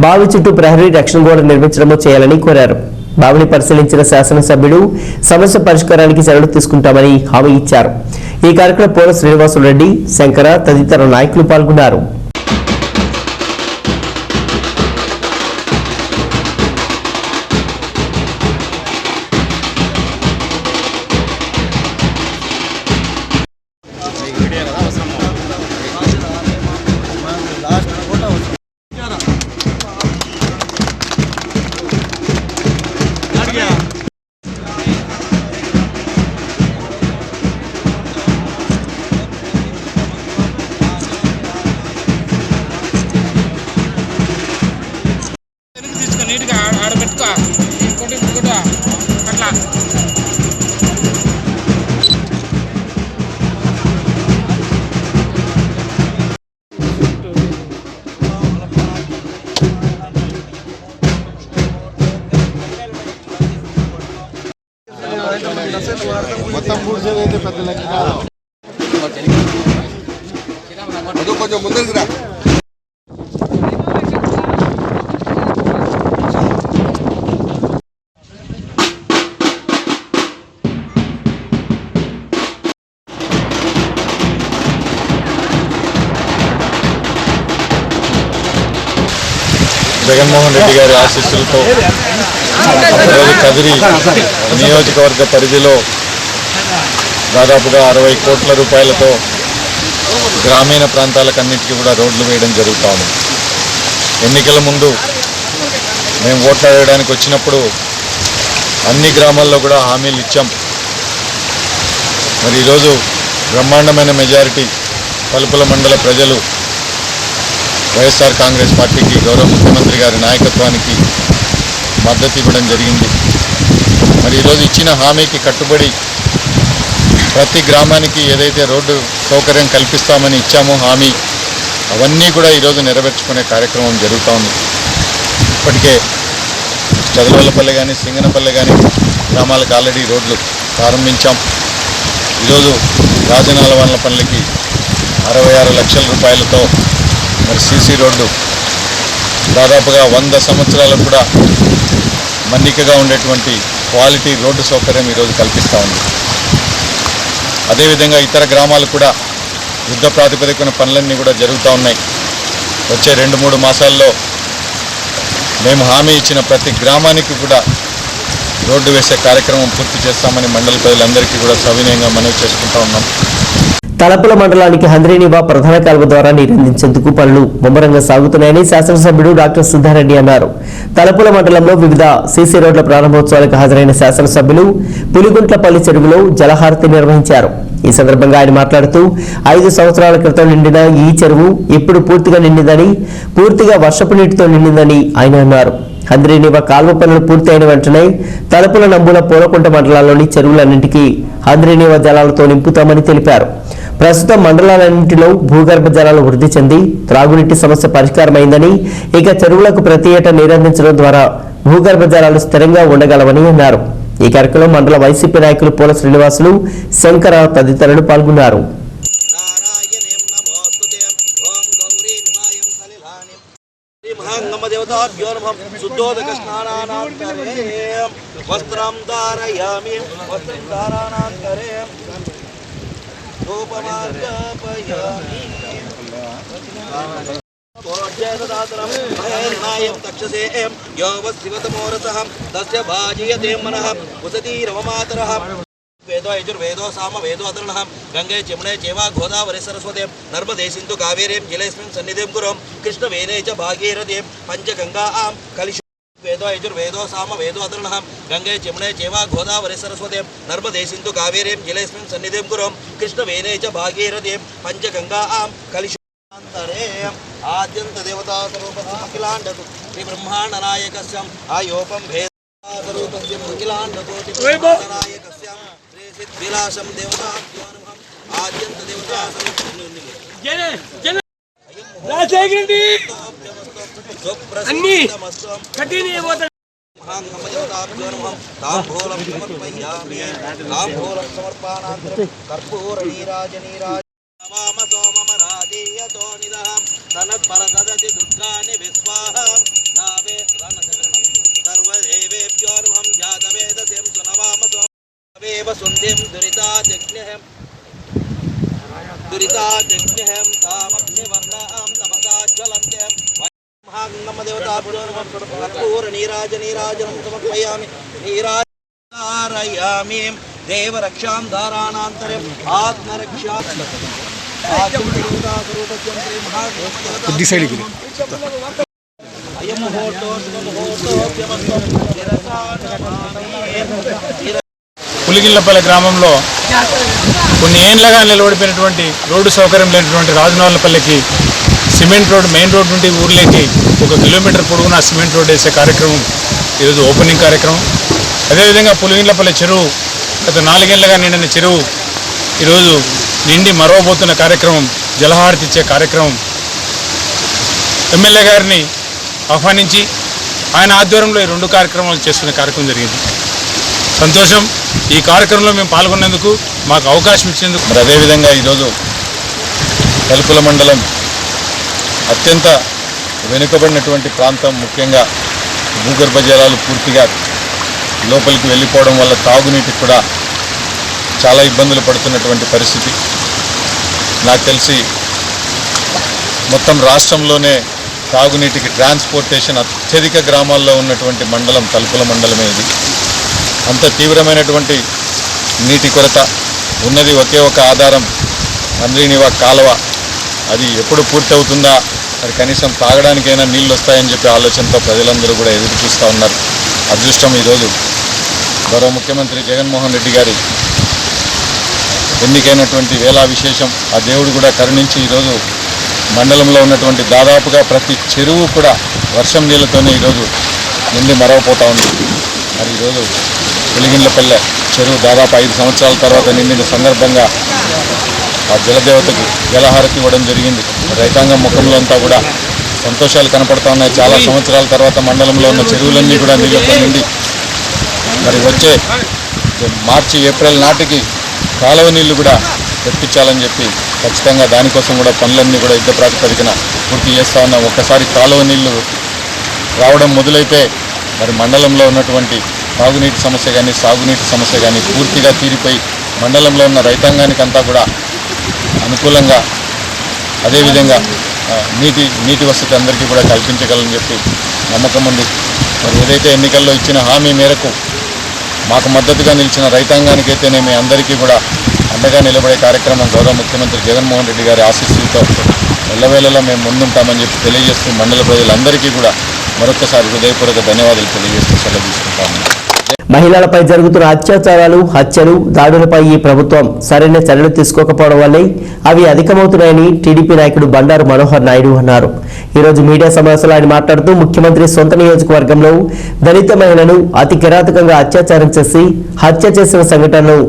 బావి చుట్టూ ప్రహరీ రక్షణ గోడ నిర్మించడమో చేయాలని కోరారు. బావిని పరిశీలించిన శాసనసభ్యుడు సమస్య పరిష్కారానికి చర్యలు తీసుకుంటామని హామీ ఇచ్చారు. ఈ కార్యక్రమంలో పోల శ్రీనివాసులరెడ్డి, శంకర తదితర నాయకులు పాల్గొన్నారు. కొంచెం ముందరికి రా. జగన్మోహన్ రెడ్డి గారి ఆశీస్సులతో కదిరి నియోజకవర్గ పరిధిలో దాదాపుగా 60 కోట్ల రూపాయలతో గ్రామీణ ప్రాంతాలకన్నిటికీ కూడా రోడ్లు వేయడం జరుగుతూ ఉంది. ఎన్నికల ముందు మేము ఓట్లు అడగడానికి వచ్చినప్పుడు అన్ని గ్రామాల్లో కూడా హామీలు ఇచ్చాం. మరి ఈరోజు బ్రహ్మాండమైన మెజారిటీ తలుపుల మండల ప్రజలు వైఎస్ఆర్ కాంగ్రెస్ పార్టీకి, గౌరవ ముఖ్యమంత్రి గారి నాయకత్వానికి మద్దతు ఇవ్వడం జరిగింది. మరి ఈరోజు ఇచ్చిన హామీకి కట్టుబడి ప్రతి గ్రామానికి ఏదైతే రోడ్డు సౌకర్యం కల్పిస్తామని ఇచ్చామో హామీ, అవన్నీ కూడా ఈరోజు నెరవేర్చుకునే కార్యక్రమం జరుగుతూ ఉంది. ఇప్పటికే చదలవల్లపల్లి కానీ, సింగనపల్లి కానీ గ్రామాలకు ఆల్రెడీ రోడ్లు ప్రారంభించాం. ఈరోజు రాజనాలవాన్లపల్లికి 66 లక్షల రూపాయలతో మరి సీసీ రోడ్డు దాదాపుగా 100 సంవత్సరాలకు కూడా మన్నికగా ఉండేటువంటి క్వాలిటీ రోడ్డు సౌకర్యం ఈరోజు కల్పిస్తూ ఉంది. అదేవిధంగా ఇతర గ్రామాలు కూడా యుద్ధ ప్రాతిపదికన పనులన్నీ కూడా జరుగుతూ ఉన్నాయి. వచ్చే 2-3 మాసాల్లో మేము హామీ ఇచ్చిన ప్రతి గ్రామానికి కూడా రోడ్డు వేసే కార్యక్రమం పూర్తి చేస్తామని మండల ప్రజలందరికీ కూడా సవినయంగా మనవి చేసుకుంటూ ఉన్నాం. తలపుల మండలానికి హంద్రీనివా ప్రధాన కాలువ ద్వారా నీరందించేందుకు పనులు ముమ్మరంగా సాగుతున్నాయని శాసనసభ్యుడు డాక్టర్ సుధారెడ్డి అన్నారు. తలపుల మండలంలో వివిధ సీసీ రోడ్ల ప్రారంభోత్సవాలకు హాజరైన శాసనసభ్యులు పులిగుంట్లపల్లి చెరువులో జలహారతి నిర్వహించారు. ఈ సందర్భంగా ఆయన మాట్లాడుతూ 5 సంవత్సరాల క్రితం నిండిన ఈ చెరువు ఇప్పుడు పూర్తిగా నిండిందని, పూర్తిగా వర్షపు నీటితో నిండిందని ఆయన అన్నారు. హంద్రీనివా కాల్వ పనులు పూర్తయిన వెంటనే తలపుల, నంబుల, పూలకుంట మండలాల్లోని చెరువులన్నింటికీ హంద్రీనివా జలాలతో నింపుతామని తెలిపారు. ప్రస్తుతం మండలాలన్నింటిలో భూగర్భ జలాలు వృద్ధి చెంది త్రాగునీటి సమస్య పరిష్కారమైందని, ఇక చెరువులకు ప్రతి ఏటా నీరందించడం ద్వారా భూగర్భ జలాలు స్థిరంగా ఉండగలవని అన్నారు. ఈ కార్యక్రమంలో మండల వైసీపీ నాయకులు పూల శ్రీనివాసులు, శంకర తదితరులు పాల్గొన్నారు. वेदो यजुर्वेदो साम वेदो अतुर्णः गंगे यमुने चैव गोदावरी सरस्वती नर्मदे सिन्धु कावेरी जलेस्मिन् सन्निधिं कुरु कृष्णवेणे च भागीरथी पंचगंगां कलिशु वेदो यजुर्वेदो साम वेदो अतुर्णः गंगे यमुने चैव गोदावरी सरस्वती नर्मदे सिन्धु कावेरी जलेस्मिन् सन्निधिं कुरु कृष्णवेणे च भागीरथी पंचगंगां कलिशु आद्यन्त देवता स्वरूपस्य अखिलाण्डतु श्री ब्रह्माण्ड नायकस्य आयोपं भेद स्वरूपस्य अखिलाण्डकोटि नायकस्य श्री सिद्धिलासं देवता आद्यन्त देवता రాజేగండి అన్ని కఠిన ताम्बूलं समर्पयामि ताम्बूलं समर्पणानन्तरं कर्पूर नीराजनीराज नमाम सोममरादीयतो निदः तनत्परसदति दुर्गानि विस्वाहा नावे सर्वदेवेभ्यो नमः जातवेदसें सुनवाम सोमेव सुन्दिं दुरिताजग्निहं तामग्निवर्णां तपसा ज्वलन्त्यं महागङ्गमदेवताभ्यो नमः कर्पूर नीराजनीराजनं समर्पयामि नीराजयामि देवरक्षां धाराणान्तरे आत्मरक्षा పులిగిళ్లపల్లి గ్రామంలో కొన్ని ఏళ్లుగా నిలబడిపోయినటువంటి రోడ్డు సౌకర్యం లేనటువంటి రాజునార్లపల్లికి సిమెంట్ రోడ్ మెయిన్ రోడ్ నుండి ఊర్లోకి 1 కిలోమీటర్ పొడవునా సిమెంట్ రోడ్ వేసే కార్యక్రమం ఈరోజు ఓపెనింగ్ కార్యక్రమం. అదేవిధంగా పులిగిళ్లపల్లి చెరువు గత 4 ఏళ్లుగా నిండిన చెరువు ఈరోజు నిండి మరవబోతున్న కార్యక్రమం, జలహారతి ఇచ్చే కార్యక్రమం ఎమ్మెల్యే గారిని ఆహ్వానించి ఆయన ఆధ్వర్యంలో ఈ 2 కార్యక్రమాలు చేసుకునే కార్యక్రమం జరిగింది. సంతోషం. ఈ కార్యక్రమంలో మేము పాల్గొన్నందుకు, మాకు అవకాశం ఇచ్చేందుకు. మరి అదేవిధంగా ఈరోజు తలుపుల మండలం అత్యంత వెనుకబడినటువంటి ప్రాంతం, ముఖ్యంగా భూగర్భ జలాలు పూర్తిగా లోపలికి వెళ్ళిపోవడం వల్ల తాగునీటికి కూడా చాలా ఇబ్బందులు పడుతున్నటువంటి పరిస్థితి. నాకు తెలిసి మొత్తం రాష్ట్రంలోనే తాగునీటికి ట్రాన్స్పోర్టేషన్ అత్యధిక గ్రామాల్లో ఉన్నటువంటి మండలం తలుపుల మండలమే ఇది. అంత తీవ్రమైనటువంటి నీటి కొరత ఉన్నది. ఒకే ఒక ఆధారం అంద్రీనివా కాలువ. అది ఎప్పుడు పూర్తవుతుందా, మరి కనీసం తాగడానికైనా నీళ్ళు వస్తాయని చెప్పి ఆలోచనతో ప్రజలందరూ కూడా ఎదురు చూస్తూ ఉన్నారు. అదృష్టం ఈరోజు గౌరవ ముఖ్యమంత్రి జగన్మోహన్ రెడ్డి గారి ఎన్నికైనటువంటి వేళ విశేషం. ఆ దేవుడు కూడా కరుణించి ఈరోజు మండలంలో ఉన్నటువంటి దాదాపుగా ప్రతి చెరువు కూడా వర్షం నీళ్ళతోనే ఈరోజు నిండి మరవపోతూ ఉంది. మరి ఈరోజు పులిగిళ్లపల్లె చెరువు దాదాపు 5 సంవత్సరాల తర్వాత నిండిన సందర్భంగా ఆ జలదేవతకు జలహారతి ఇవ్వడం జరిగింది. రైతాంగం ముఖంలో అంతా కూడా సంతోషాలు కనపడుతూ ఉన్నాయి. చాలా సంవత్సరాల తర్వాత మండలంలో ఉన్న చెరువులన్నీ కూడా నీళ్ళతో నిండి మరి వచ్చే మార్చి ఏప్రిల్ నాటికి కాలువ నీళ్లు కూడా తెప్పించాలని చెప్పి ఖచ్చితంగా దానికోసం కూడా పనులన్నీ కూడా యుద్ధ ప్రాతిపదికన పూర్తి చేస్తూ ఉన్నాం. ఒక్కసారి కాలువ నీళ్లు రావడం మొదలైతే మరి మండలంలో ఉన్నటువంటి తాగునీటి సమస్య కానీ సాగునీటి సమస్య కానీ పూర్తిగా తీరిపోయి మండలంలో ఉన్న రైతాంగానికి అంతా కూడా అనుకూలంగా, అదేవిధంగా నీటి వసతి అందరికీ కూడా కల్పించగలని చెప్పి నమ్మకం ఉంది. మరి ఏదైతే ఎన్నికల్లో ఇచ్చిన హామీ మేరకు మాకు మద్దతుగా నిలిచిన రైతాంగానికైతేనేమి అందరికీ కూడా అండగా నిలబడే కార్యక్రమం గౌరవ ముఖ్యమంత్రి జగన్మోహన్ రెడ్డి గారి ఆశీస్సులతో ఎల్లవేళలా మేము ముందుంటామని చెప్పి తెలియజేస్తూ మండల ప్రజలందరికీ కూడా మరొకసారి హృదయపూర్వక ధన్యవాదాలు తెలియజేస్తూ సెలవు తీసుకుంటాము. మహిళలపై జరుగుతున్న అత్యాచారాలు, హత్యలు, దాడులపై ఈ ప్రభుత్వం సరైన చర్యలు తీసుకోకపోవడం వల్లే అవి అధికమవుతున్నాయని టీడీపీ నాయకుడు బండారు మనోహర్ నాయుడు అన్నారు. ఈరోజు మీడియా సమావేశంలో ఆయన మాట్లాడుతూ ముఖ్యమంత్రి సొంత నియోజకవర్గంలో దళిత మహిళను అతి కిరాతకంగా అత్యాచారం చేసి హత్య చేసిన సంఘటనను,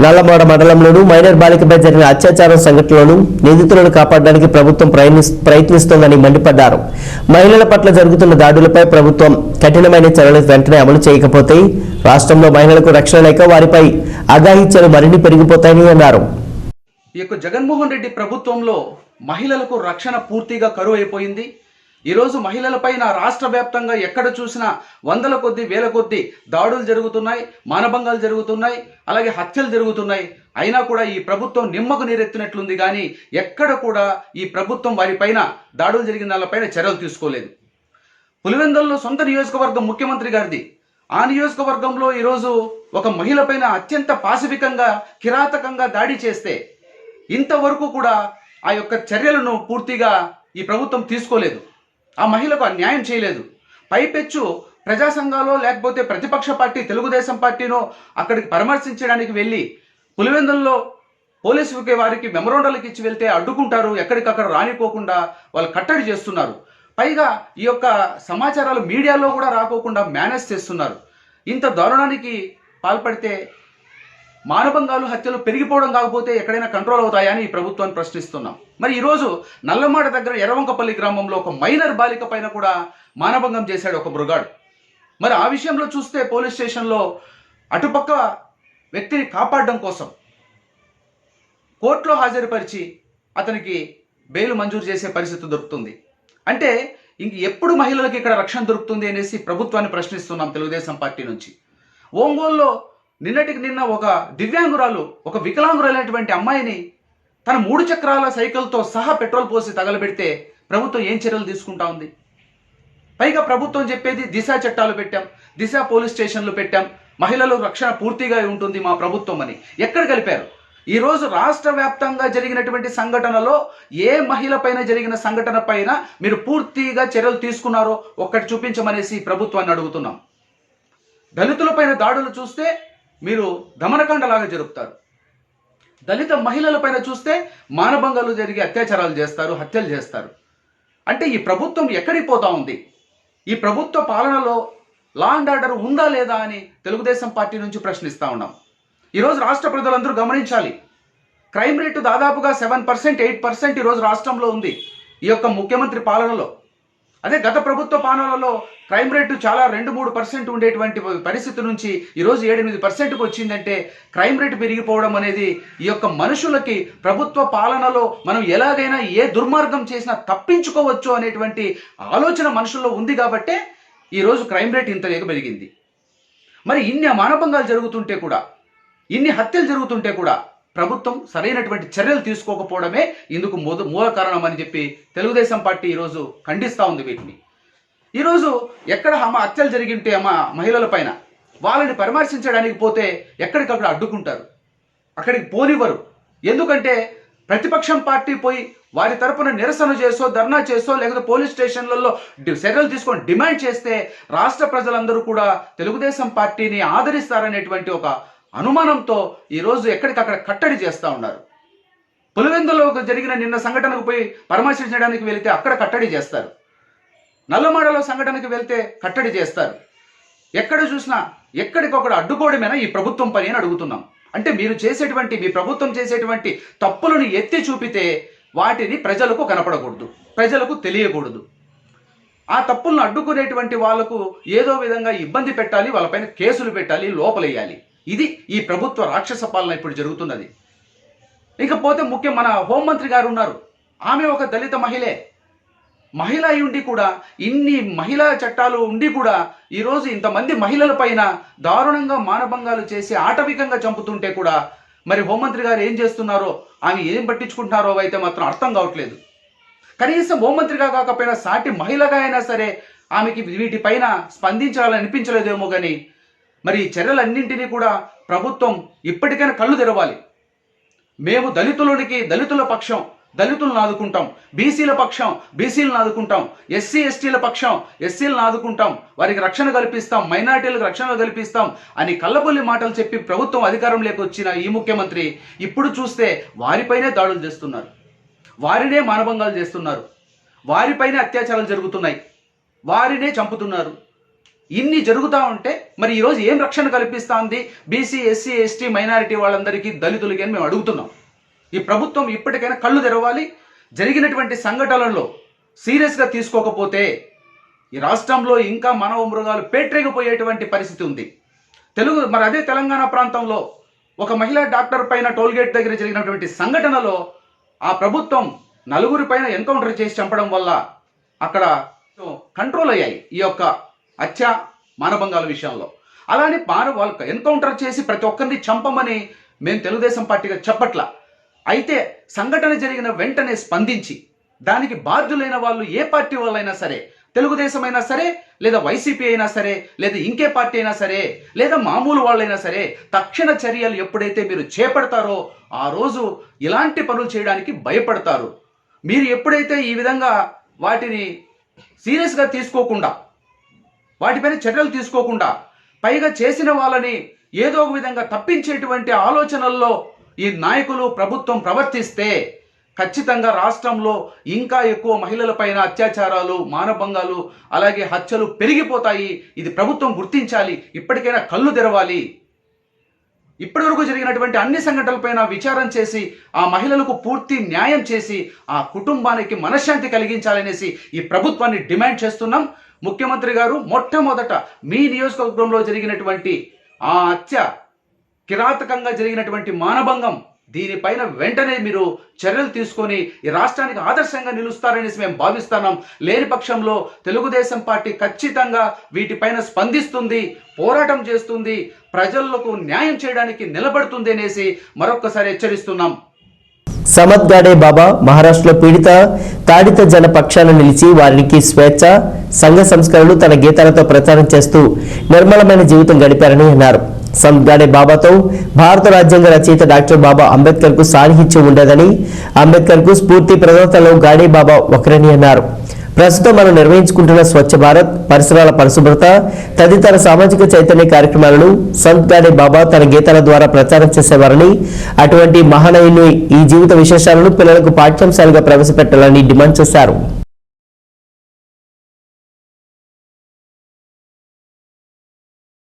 నల్లమోడ మండలంలోనూ మైనర్ బాలికపై జరిగిన అత్యాచారం సంఘటనలోనూ నిందితులను కాపాడడానికి ప్రభుత్వం ప్రయత్నిస్తోందని మండిపడ్డారు. మహిళల పట్ల జరుగుతున్న దాడులపై ప్రభుత్వం కఠినమైన చర్యలు వెంటనే అమలు చేయకపోతే రాష్ట్రంలో మహిళలకు రక్షణ లేక వారిపై అఘాయిత్యాలు మరిన్ని పెరిగిపోతాయని అన్నారు. ఈ యొక్క జగన్మోహన్ రెడ్డి ప్రభుత్వంలో మహిళలకు రక్షణ పూర్తిగా కరువు అయిపోయింది. ఈరోజు మహిళలపైన రాష్ట్ర వ్యాప్తంగా ఎక్కడ చూసినా వందల కొద్దీ వేల కొద్దీ దాడులు జరుగుతున్నాయి, మానభంగాలు జరుగుతున్నాయి, అలాగే హత్యలు జరుగుతున్నాయి. అయినా కూడా ఈ ప్రభుత్వం నిమ్మకు నీరెత్తినట్లుంది కానీ ఎక్కడ కూడా ఈ ప్రభుత్వం వారిపైన దాడులు జరిగిన వాళ్ళపైన చర్యలు తీసుకోలేదు. పులివెందులలో సొంత నియోజకవర్గం ముఖ్యమంత్రి గారిది. ఆ నియోజకవర్గంలో ఈరోజు ఒక మహిళ పైన అత్యంత పాశవికంగా కిరాతకంగా దాడి చేస్తే ఇంతవరకు కూడా ఆ యొక్క చర్యలను పూర్తిగా ఈ ప్రభుత్వం తీసుకోలేదు. ఆ మహిళకు న్యాయం చేయలేదు. పైపెచ్చు ప్రజా సంఘాలో లేకపోతే ప్రతిపక్ష పార్టీ తెలుగుదేశం పార్టీనో అక్కడికి పరామర్శించడానికి వెళ్ళి పులివెందుల్లో పోలీసు వారికి మెమరాండాలకు ఇచ్చి వెళ్తే అడ్డుకుంటారు, ఎక్కడికక్కడ రానిపోకుండా వాళ్ళు కట్టడి చేస్తున్నారు. పైగా ఈ యొక్క సమాచారాలు మీడియాలో కూడా రాకోకుండా మేనేజ్ చేస్తున్నారు. ఇంత దారుణానికి పాల్పడితే మానభంగాలు హత్యలు పెరిగిపోవడం కాకపోతే ఎక్కడైనా కంట్రోల్ అవుతాయని ఈ ప్రభుత్వాన్ని ప్రశ్నిస్తున్నాం. మరి ఈరోజు నల్లమాడ దగ్గర ఎర్రవంకపల్లి గ్రామంలో ఒక మైనర్ బాలిక పైన కూడా మానభంగం చేశాడు ఒక మృగాడు. మరి ఆ విషయంలో చూస్తే పోలీస్ స్టేషన్లో అటుపక్క వ్యక్తిని కాపాడడం కోసం కోర్టులో హాజరుపరిచి అతనికి బెయిల్ మంజూరు చేసే పరిస్థితి దొరుకుతుంది. అంటే ఇంక ఎప్పుడు మహిళలకు ఇక్కడ రక్షణ దొరుకుతుంది అనేసి ప్రభుత్వాన్ని ప్రశ్నిస్తున్నాం తెలుగుదేశం పార్టీ నుంచి. ఒంగోలులో నిన్నటికి నిన్న ఒక దివ్యాంగురాలు, ఒక వికలాంగురైనటువంటి అమ్మాయిని తన 3 చక్రాల సైకిల్తో సహా పెట్రోల్ పోసి తగలబెడితే ప్రభుత్వం ఏం చర్యలు తీసుకుంటా ఉంది? పైగా ప్రభుత్వం చెప్పేది దిశ చట్టాలు పెట్టాం, దిశ పోలీస్ స్టేషన్లు పెట్టాం, మహిళల రక్షణ పూర్తిగా ఉంటుంది మా ప్రభుత్వం అని. ఎక్కడ కలిపారు? ఈరోజు రాష్ట్ర వ్యాప్తంగా జరిగినటువంటి సంఘటనలో ఏ మహిళ పైన జరిగిన సంఘటన పైన మీరు పూర్తిగా చర్యలు తీసుకున్నారో ఒక్కటి చూపించమనేసి ప్రభుత్వాన్ని అడుగుతున్నాం. దళితులపైన దాడులు చూస్తే మీరు దమనకాండలాగా జరుపుతారు. దళిత మహిళల పైన చూస్తే మానభంగాలు జరిగి అత్యాచారాలు చేస్తారు, హత్యలు చేస్తారు. అంటే ఈ ప్రభుత్వం ఎక్కడికి పోతా ఉంది? ఈ ప్రభుత్వ పాలనలో లా అండ్ ఆర్డర్ ఉందా లేదా అని తెలుగుదేశం పార్టీ నుంచి ప్రశ్నిస్తూ ఉన్నాం. ఈరోజు రాష్ట్ర ప్రజలందరూ గమనించాలి. క్రైమ్ రేటు దాదాపుగా 7%, 8% ఈరోజు రాష్ట్రంలో ఉంది ఈ యొక్క ముఖ్యమంత్రి పాలనలో. అదే గత ప్రభుత్వ పాలనలో క్రైమ్ రేటు చాలా 2-3% ఉండేటువంటి పరిస్థితి నుంచి ఈరోజు 7-8%కు వచ్చిందంటే క్రైమ్ రేటు పెరిగిపోవడం అనేది ఈ యొక్క మనుషులకి ప్రభుత్వ పాలనలో మనం ఎలాగైనా ఏ దుర్మార్గం చేసినా తప్పించుకోవచ్చు అనేటువంటి ఆలోచన మనుషుల్లో ఉంది కాబట్టే ఈరోజు క్రైమ్ రేట్ ఇంత పెరిగింది. మరి ఇన్ని మానభంగాలు జరుగుతుంటే కూడా, ఇన్ని హత్యలు జరుగుతుంటే కూడా ప్రభుత్వం సరైనటువంటి చర్యలు తీసుకోకపోవడమే ఇందుకు మూల కారణం అని చెప్పి తెలుగుదేశం పార్టీ ఈరోజు ఖండిస్తూ ఉంది వీటిని. ఈరోజు ఎక్కడ హత్యలు జరిగింటే మహిళల పైన వాళ్ళని పరామర్శించడానికి పోతే ఎక్కడికక్కడ అడ్డుకుంటారు, అక్కడికి పోనివ్వరు. ఎందుకంటే ప్రతిపక్షం పార్టీ పోయి వారి తరపున నిరసన చేసో, ధర్నా చేసో, లేకపోతే పోలీస్ స్టేషన్లలో చర్యలు తీసుకొని డిమాండ్ చేస్తే రాష్ట్ర ప్రజలందరూ కూడా తెలుగుదేశం పార్టీని ఆదరిస్తారనేటువంటి ఒక అనుమానంతో ఈరోజు ఎక్కడికక్కడ కట్టడి చేస్తూ ఉన్నారు. పులివెందులో జరిగిన నిన్న సంఘటనకు పోయి పరామర్శించడానికి వెళితే అక్కడ కట్టడి చేస్తారు. నల్లమాడలో సంఘటనకు వెళ్తే కట్టడి చేస్తారు. ఎక్కడ చూసినా ఎక్కడికొక్కడ అడ్డుకోవడమేనా ఈ ప్రభుత్వం పని అని అడుగుతున్నాం. అంటే మీరు చేసేటువంటి, మీ ప్రభుత్వం చేసేటువంటి తప్పులను ఎత్తి చూపితే వాటిని ప్రజలకు కనపడకూడదు, ప్రజలకు తెలియకూడదు. ఆ తప్పులను అడ్డుకునేటువంటి వాళ్లకు ఏదో విధంగా ఇబ్బంది పెట్టాలి, వాళ్ళపైన కేసులు పెట్టాలి, లోపలేయాలి. ఇది ఈ ప్రభుత్వ రాక్షస పాలన ఇప్పుడు జరుగుతున్నది. ఇకపోతే ముఖ్యం మన హోంమంత్రి గారు ఉన్నారు. ఆమె ఒక దళిత మహిళ అయి ఉండి కూడా, ఇన్ని మహిళా చట్టాలు ఉండి కూడా ఈరోజు ఇంతమంది మహిళల పైన దారుణంగా మానభంగాలు చేసి ఆటవికంగా చంపుతుంటే కూడా మరి హోంమంత్రి గారు ఏం చేస్తున్నారో, ఆమె ఏం పట్టించుకుంటున్నారో అయితే మాత్రం అర్థం కావట్లేదు. కనీసం హోంమంత్రిగా కాకపోయినా సాటి మహిళగా అయినా సరే ఆమెకి వీటిపైన స్పందించాలని అనిపించలేదేమో కానీ మరి ఈ చర్యలన్నింటినీ కూడా ప్రభుత్వం ఇప్పటికైనా కళ్ళు తెరవాలి. మేము దళితుల పక్షం దళితులను ఆదుకుంటాం, బీసీల పక్షం బీసీలను ఆదుకుంటాం, ఎస్సీ ఎస్టీల పక్షం ఎస్సీలను ఆదుకుంటాం, వారికి రక్షణ కల్పిస్తాం, మైనారిటీలకు రక్షణ కల్పిస్తాం అని కళ్ళబొల్లి మాటలు చెప్పి ప్రభుత్వం అధికారంలోకి వచ్చిన ఈ ముఖ్యమంత్రి ఇప్పుడు చూస్తే వారిపైనే దాడులు చేస్తున్నారు, వారినే మానభంగాలు చేస్తున్నారు, వారిపైనే అత్యాచారాలు జరుగుతున్నాయి, వారినే చంపుతున్నారు. ఇన్ని జరుగుతూ ఉంటే మరి ఈరోజు ఏం రక్షణ కల్పిస్తుంది బీసీ ఎస్సీ ఎస్టీ మైనారిటీ వాళ్ళందరికీ, దళితులకి అని మేము అడుగుతున్నాం. ఈ ప్రభుత్వం ఇప్పటికైనా కళ్ళు తెరవాలి. జరిగినటువంటి సంఘటనల్లో సీరియస్గా తీసుకోకపోతే ఈ రాష్ట్రంలో ఇంకా మానవ మృగాలు పేట్రేగిపోయేటువంటి పరిస్థితి ఉంది. మరి అదే తెలంగాణ ప్రాంతంలో ఒక మహిళా డాక్టర్ పైన టోల్గేట్ దగ్గర జరిగినటువంటి సంఘటనలో ఆ ప్రభుత్వం 4 పైన ఎన్కౌంటర్ చేసి చంపడం వల్ల అక్కడ కంట్రోల్ అయ్యాయి ఈ యొక్క హత్య మానభంగాల విషయంలో. అలానే వాళ్ళకి ఎన్కౌంటర్ చేసి ప్రతి ఒక్కరిని చంపమని మేము తెలుగుదేశం పార్టీగా చెప్పట్ల. అయితే సంఘటన జరిగిన వెంటనే స్పందించి దానికి బాధ్యులైన వాళ్ళు ఏ పార్టీ వాళ్ళైనా సరే, తెలుగుదేశం అయినా సరే, లేదా వైసీపీ అయినా సరే, లేదా ఇంకే పార్టీ అయినా సరే, లేదా మామూలు వాళ్ళైనా సరే, తక్షణ చర్యలు ఎప్పుడైతే మీరు చేపడతారో ఆ రోజు ఇలాంటి పనులు చేయడానికి భయపడతారు. మీరు ఎప్పుడైతే ఈ విధంగా వాటిని సీరియస్గా తీసుకోకుండా, వాటిపైన చర్యలు తీసుకోకుండా, పైగా చేసిన వాళ్ళని ఏదో ఒక విధంగా తప్పించేటువంటి ఆలోచనల్లో ఈ నాయకులు ప్రభుత్వం ప్రవర్తిస్తే ఖచ్చితంగా రాష్ట్రంలో ఇంకా ఎక్కువ మహిళలపైన అత్యాచారాలు, మానభంగాలు, అలాగే హత్యలు పెరిగిపోతాయి. ఇది ప్రభుత్వం గుర్తించాలి. ఇప్పటికైనా కళ్ళు తెరవాలి. ఇప్పటివరకు జరిగినటువంటి అన్ని సంఘటనలపైన విచారణ చేసి ఆ మహిళలకు పూర్తి న్యాయం చేసి ఆ కుటుంబానికి మనశ్శాంతి కలిగించాలనేసి ఈ ప్రభుత్వాన్ని డిమాండ్ చేస్తున్నాం. ముఖ్యమంత్రి గారు మొట్టమొదట మీ నియోజకవర్గంలో జరిగినటువంటి ఆ హత్య, కిరాతకంగా జరిగినటువంటి మానభంగం, దీనిపైన వెంటనే మీరు చర్యలు తీసుకొని ఈ రాష్ట్రానికి ఆదర్శంగా నిలుస్తారనేసి మేము భావిస్తున్నాం. లేని పక్షంలో తెలుగుదేశం పార్టీ ఖచ్చితంగా వీటిపైన స్పందిస్తుంది, పోరాటం చేస్తుంది, ప్రజలకు న్యాయం చేయడానికి నిలబడుతుంది అనేసి మరొక్కసారి హెచ్చరిస్తున్నాం. సమత్ గాడే బాబా మహారాష్ట్రలో పీడిత తాడిత జన పక్షాన నిలిచి వారికి స్వేచ్ఛ, సంఘ సంస్కరణలు తన గీతాలతో ప్రచారం చేస్తూ నిర్మలమైన జీవితం గడిపారని అన్నారు. సమత్ గాడే బాబాతో భారత రాజ్యాంగ రచయిత డాక్టర్ బాబా అంబేద్కర్ కు సాన్నిహిత్యం ఉండేదని, అంబేద్కర్ కు స్ఫూర్తి ప్రదాతలో గాడే బాబా ఒకరని అన్నారు. ప్రస్తుతం మనం నిర్వహించుకుంటున్న స్వచ్ఛ భారత్, పరిసరాల పరిశుభ్రత తదితర సామాజిక చైతన్య కార్యక్రమాలను సంత్ గాడే బాబా తన గీతాల ద్వారా ప్రచారం చేసేవారని, అటువంటి మహనీయుని ఈ జీవిత విశేషాలను పిల్లలకు పాఠ్యాంశాలుగా ప్రవేశపెట్టాలని డిమాండ్ చేశారు.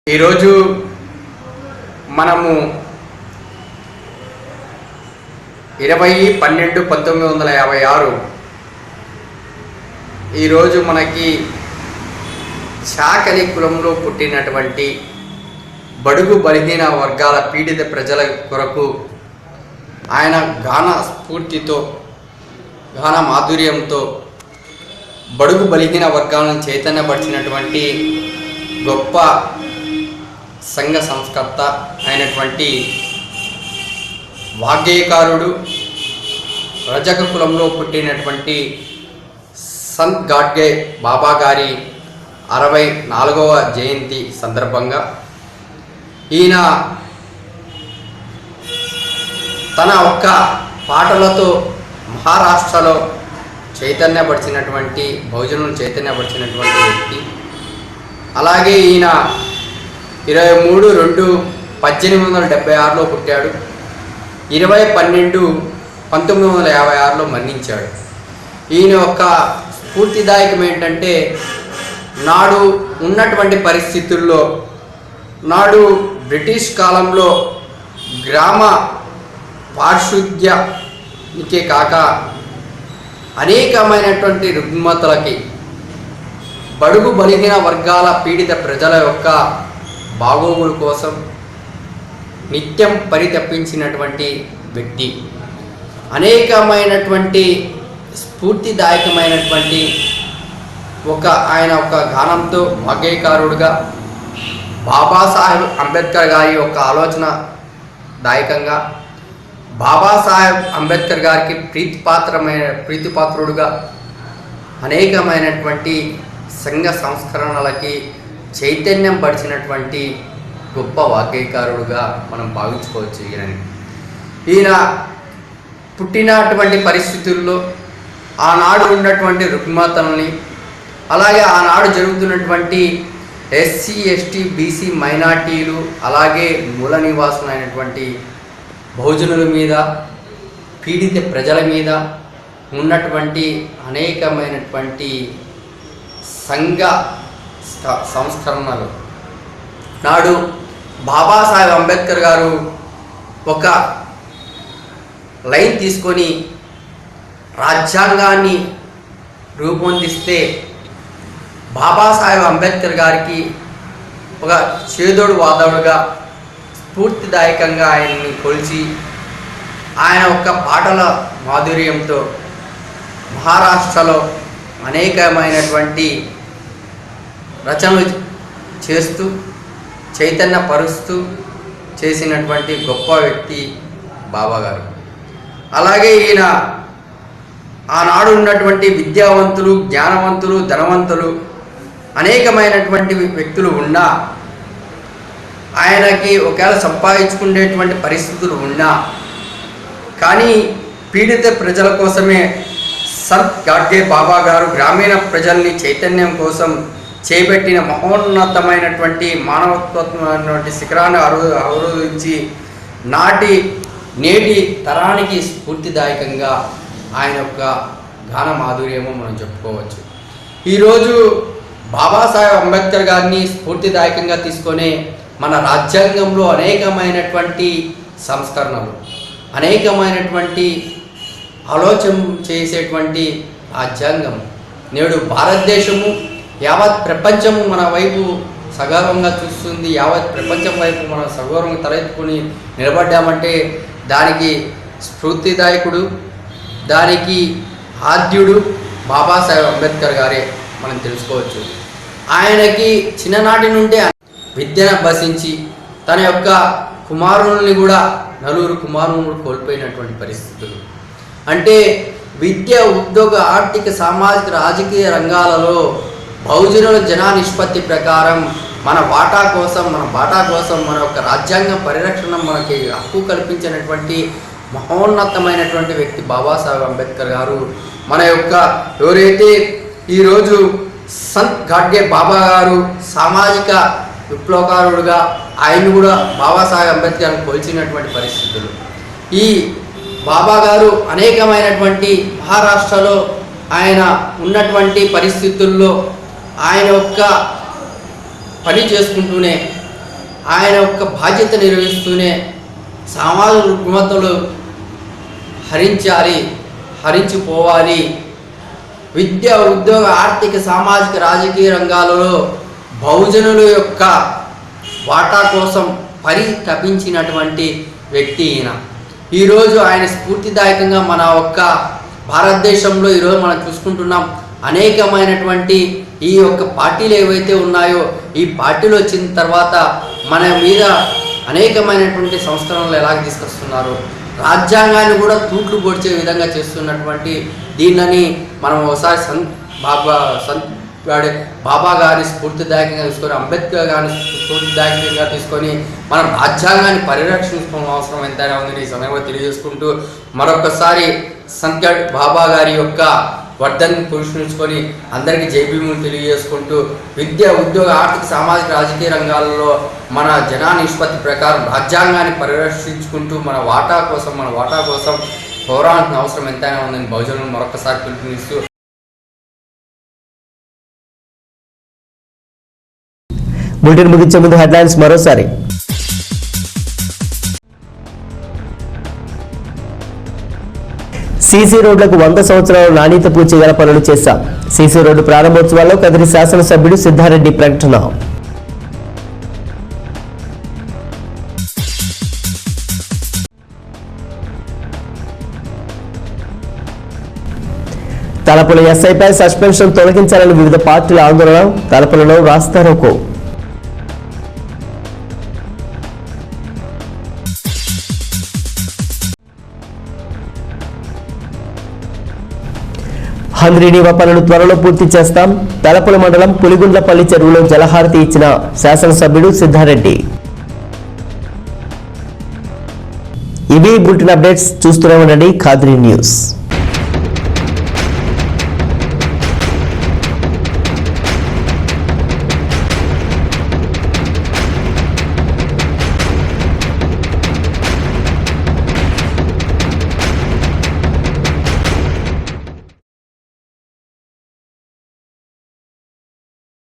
ఈరోజు మనము 20/12/1956 ఈరోజు మనకి చాకలి కులంలో పుట్టినటువంటి బడుగు బలహీన వర్గాల పీడిత ప్రజల కొరకు ఆయన గాన స్ఫూర్తితో, గాన మాధుర్యంతో బడుగు బలహీన వర్గాలను చైతన్యపరిచినటువంటి గొప్ప సంఘ సంస్కర్త అయినటువంటి వాగ్గేయకారుడు, రజక కులంలో పుట్టినటువంటి సంత్ గాడ్గే బాబా గారి 64వ జయంతి సందర్భంగా ఈయన తన ఒక్క పాటలతో మహారాష్ట్రలో చైతన్యపరిచినటువంటి, బహుజనులను చైతన్యపరిచినటువంటి వ్యక్తి. అలాగే ఈయన 23/2/1876లో పుట్టాడు. 20/12/1956లో మరణించాడు. ఈయన యొక్క స్ఫూర్తిదాయకం ఏంటంటే, నాడు ఉన్నటువంటి పరిస్థితుల్లో, నాడు బ్రిటిష్ కాలంలో గ్రామ పారిశుద్ధ్యానికే కాక అనేకమైనటువంటి రుగ్మతలకి, బడుగు బలహీన వర్గాల పీడిత ప్రజల యొక్క బాగోగుల కోసం నిత్యం పరితపించినటువంటి వ్యక్తి. అనేకమైనటువంటి స్ఫూర్తిదాయకమైనటువంటి ఆయన ఒక గానంతో వాగ్గేయకారుడుగా బాబాసాహెబ్ అంబేద్కర్ గారి యొక్క ఆలోచన దాయకంగా, బాబాసాహెబ్ అంబేద్కర్ గారికి ప్రీతిపాత్రుడుగా అనేకమైనటువంటి సంఘ సంస్కరణలకి చైతన్యం పరిచినటువంటి గొప్ప వాగ్గేయకారుడుగా మనం భావించుకోవచ్చు. ఈయన పుట్టినటువంటి పరిస్థితుల్లో ఆనాడు ఉన్నటువంటి రుగ్మతల్ని, అలాగే ఆనాడు జరుగుతున్నటువంటి ఎస్సీ, ఎస్టీ, బీసీ మైనార్టీలు, అలాగే మూల నివాసులైనటువంటి బహుజనుల మీద, పీడిత ప్రజల మీద ఉన్నటువంటి అనేకమైనటువంటి సంఘ సంస్కరణలు నాడు బాబాసాహెబ్ అంబేద్కర్ గారు ఒక లైన్ తీసుకొని రాజ్యాంగాన్ని రూపొందిస్తే బాబాసాహెబ్ అంబేద్కర్ గారికి ఒక చేదోడు వాదోడుగా స్ఫూర్తిదాయకంగా ఆయన్ని కొలిచి ఆయన యొక్క పాటల మాధుర్యంతో మహారాష్ట్రలో అనేకమైనటువంటి రచనలు చేస్తూ చైతన్యపరుస్తూ చేసినటువంటి గొప్ప వ్యక్తి బాబా గారు. అలాగే ఈయన ఆనాడు ఉన్నటువంటి విద్యావంతులు, జ్ఞానవంతులు, ధనవంతులు అనేకమైనటువంటి వ్యక్తులు ఉన్నా, ఆయనకి ఒకవేళ సంపాదించుకునేటువంటి పరిస్థితులు ఉన్నా కానీ పీడిత ప్రజల కోసమే సంత్ గాడ్గే బాబా గారు గ్రామీణ ప్రజల్ని చైతన్యం కోసం చేపట్టిన మహోన్నతమైనటువంటి మానవత్వమైనటువంటి శిఖరాన్ని అవరోధించి నేటి తరానికి స్ఫూర్తిదాయకంగా ఆయన యొక్క గాన మాధుర్యము మనం చెప్పుకోవచ్చు. ఈరోజు బాబాసాహెబ్ అంబేద్కర్ గారిని స్ఫూర్తిదాయకంగా తీసుకొని మన రాజ్యాంగంలో అనేకమైనటువంటి సంస్కరణలు, అనేకమైనటువంటి ఆలోచన చేసేటువంటి రాజ్యాంగం నేడు భారతదేశము యావత్ ప్రపంచము మన వైపు సగౌరవంగా చూస్తుంది. యావత్ ప్రపంచం వైపు మనం సగౌరవంగా తలెత్తుకుని నిలబడ్డామంటే దానికి స్ఫూర్తిదాయకుడు, దానికి ఆద్యుడు బాబాసాహెబ్ అంబేద్కర్ గారే మనం తెలుసుకోవచ్చు. ఆయనకి చిన్ననాటి నుండే విద్యను అభ్యసించి తన యొక్క కుమారుల్ని కూడా 4 కుమారులను కోల్పోయినటువంటి పరిస్థితులు. అంటే విద్య, ఉద్యోగ, ఆర్థిక, సామాజిక, రాజకీయ రంగాలలో బహుజనుల జనా నిష్పత్తి ప్రకారం మన బాటా కోసం మన యొక్క రాజ్యాంగ పరిరక్షణ మనకి హక్కు కల్పించినటువంటి మహోన్నతమైనటువంటి వ్యక్తి బాబాసాహెబ్ అంబేద్కర్ గారు. మన యొక్క ఎవరైతే ఈరోజు సంత్ గాడ్గే బాబా గారు సామాజిక విప్లవకారుడుగా ఆయన కూడా బాబాసాహెబ్ అంబేద్కర్ని కొలిచినటువంటి పరిస్థితులు. ఈ బాబా గారు అనేకమైనటువంటి మహారాష్ట్రలో ఆయన ఉన్నటువంటి పరిస్థితుల్లో ఆయన యొక్క పని చేసుకుంటూనే, ఆయన యొక్క బాధ్యత నిర్వహిస్తూనే సామాజిక రుగ్మతలు హరించిపోవాలి, విద్య, ఉద్యోగ, ఆర్థిక, సామాజిక, రాజకీయ రంగాలలో బహుజనుల యొక్క వాటా కోసం పరితపించినటువంటి వ్యక్తి ఈయన. ఈరోజు ఆయన స్ఫూర్తిదాయకంగా మన యొక్క భారతదేశంలో ఈరోజు మనం చూసుకుంటున్నాం. అనేకమైనటువంటి ఈ యొక్క పార్టీలు ఏవైతే ఉన్నాయో ఈ పార్టీలు వచ్చిన తర్వాత మన మీద అనేకమైనటువంటి సంస్కరణలు ఎలా తీసుకొస్తున్నారు, రాజ్యాంగాన్ని కూడా తూట్లు పొడిచే విధంగా చేస్తున్నటువంటి దీనిని మనం ఒకసారి సంత్ బాబా గారిని స్ఫూర్తిదాయకంగా తీసుకొని, అంబేద్కర్ గారిని స్ఫూర్తిదాయకంగా తీసుకొని మనం రాజ్యాంగాన్ని పరిరక్షించుకోవాల్సిన అవసరం ఎంతైనా ఉందని ఈ సమయంలో తెలియజేసుకుంటూ మరొకసారి సంత్ బాబా గారి యొక్క వర్ధన్ని పురస్కరించుకొని అందరికీ జైభీములు తెలియజేసుకుంటూ విద్య, ఉద్యోగ, ఆర్థిక, సామాజిక, రాజకీయ రంగాలలో మన జనా నిష్పత్తి ప్రకారం రాజ్యాంగాన్ని పరిరక్షించుకుంటూ మన వాటా కోసం పోరాడాల్సిన అవసరం ఎంతైనా ఉందని బహుజనులు మరొకసారి పిలుపునిస్తూ బులెటిన్ ముగించే ముందు హెడ్లైన్స్ మరోసారి. సీసీ రోడ్లకు 100 సంవత్సరాల నాణ్యత పూర్తి గల పనులు చేశాం. సీసీ రోడ్డు ప్రారంభోత్సవాల్లో కదిరి శాసనసభ్యుడు సిద్ధారెడ్డి ప్రకటన. తలపుల ఎస్ఐపై సస్పెన్షన్ తొలగించాలని వివిధ పార్టీల ఆందోళన. తలపులలో రాస్తారోకో. హంద్రీనీవా పనులు త్వరలో పూర్తి చేస్తాం. తలపుల మండలం పులిగుండ్లపల్లి చెరువులో జలహారతి ఇచ్చిన శాసనసభ్యుడు సిద్ధారెడ్డి. ఇవి బులెటిన్ అప్డేట్స్. చూస్తూనే ఉండండి ఖాద్రీ న్యూస్.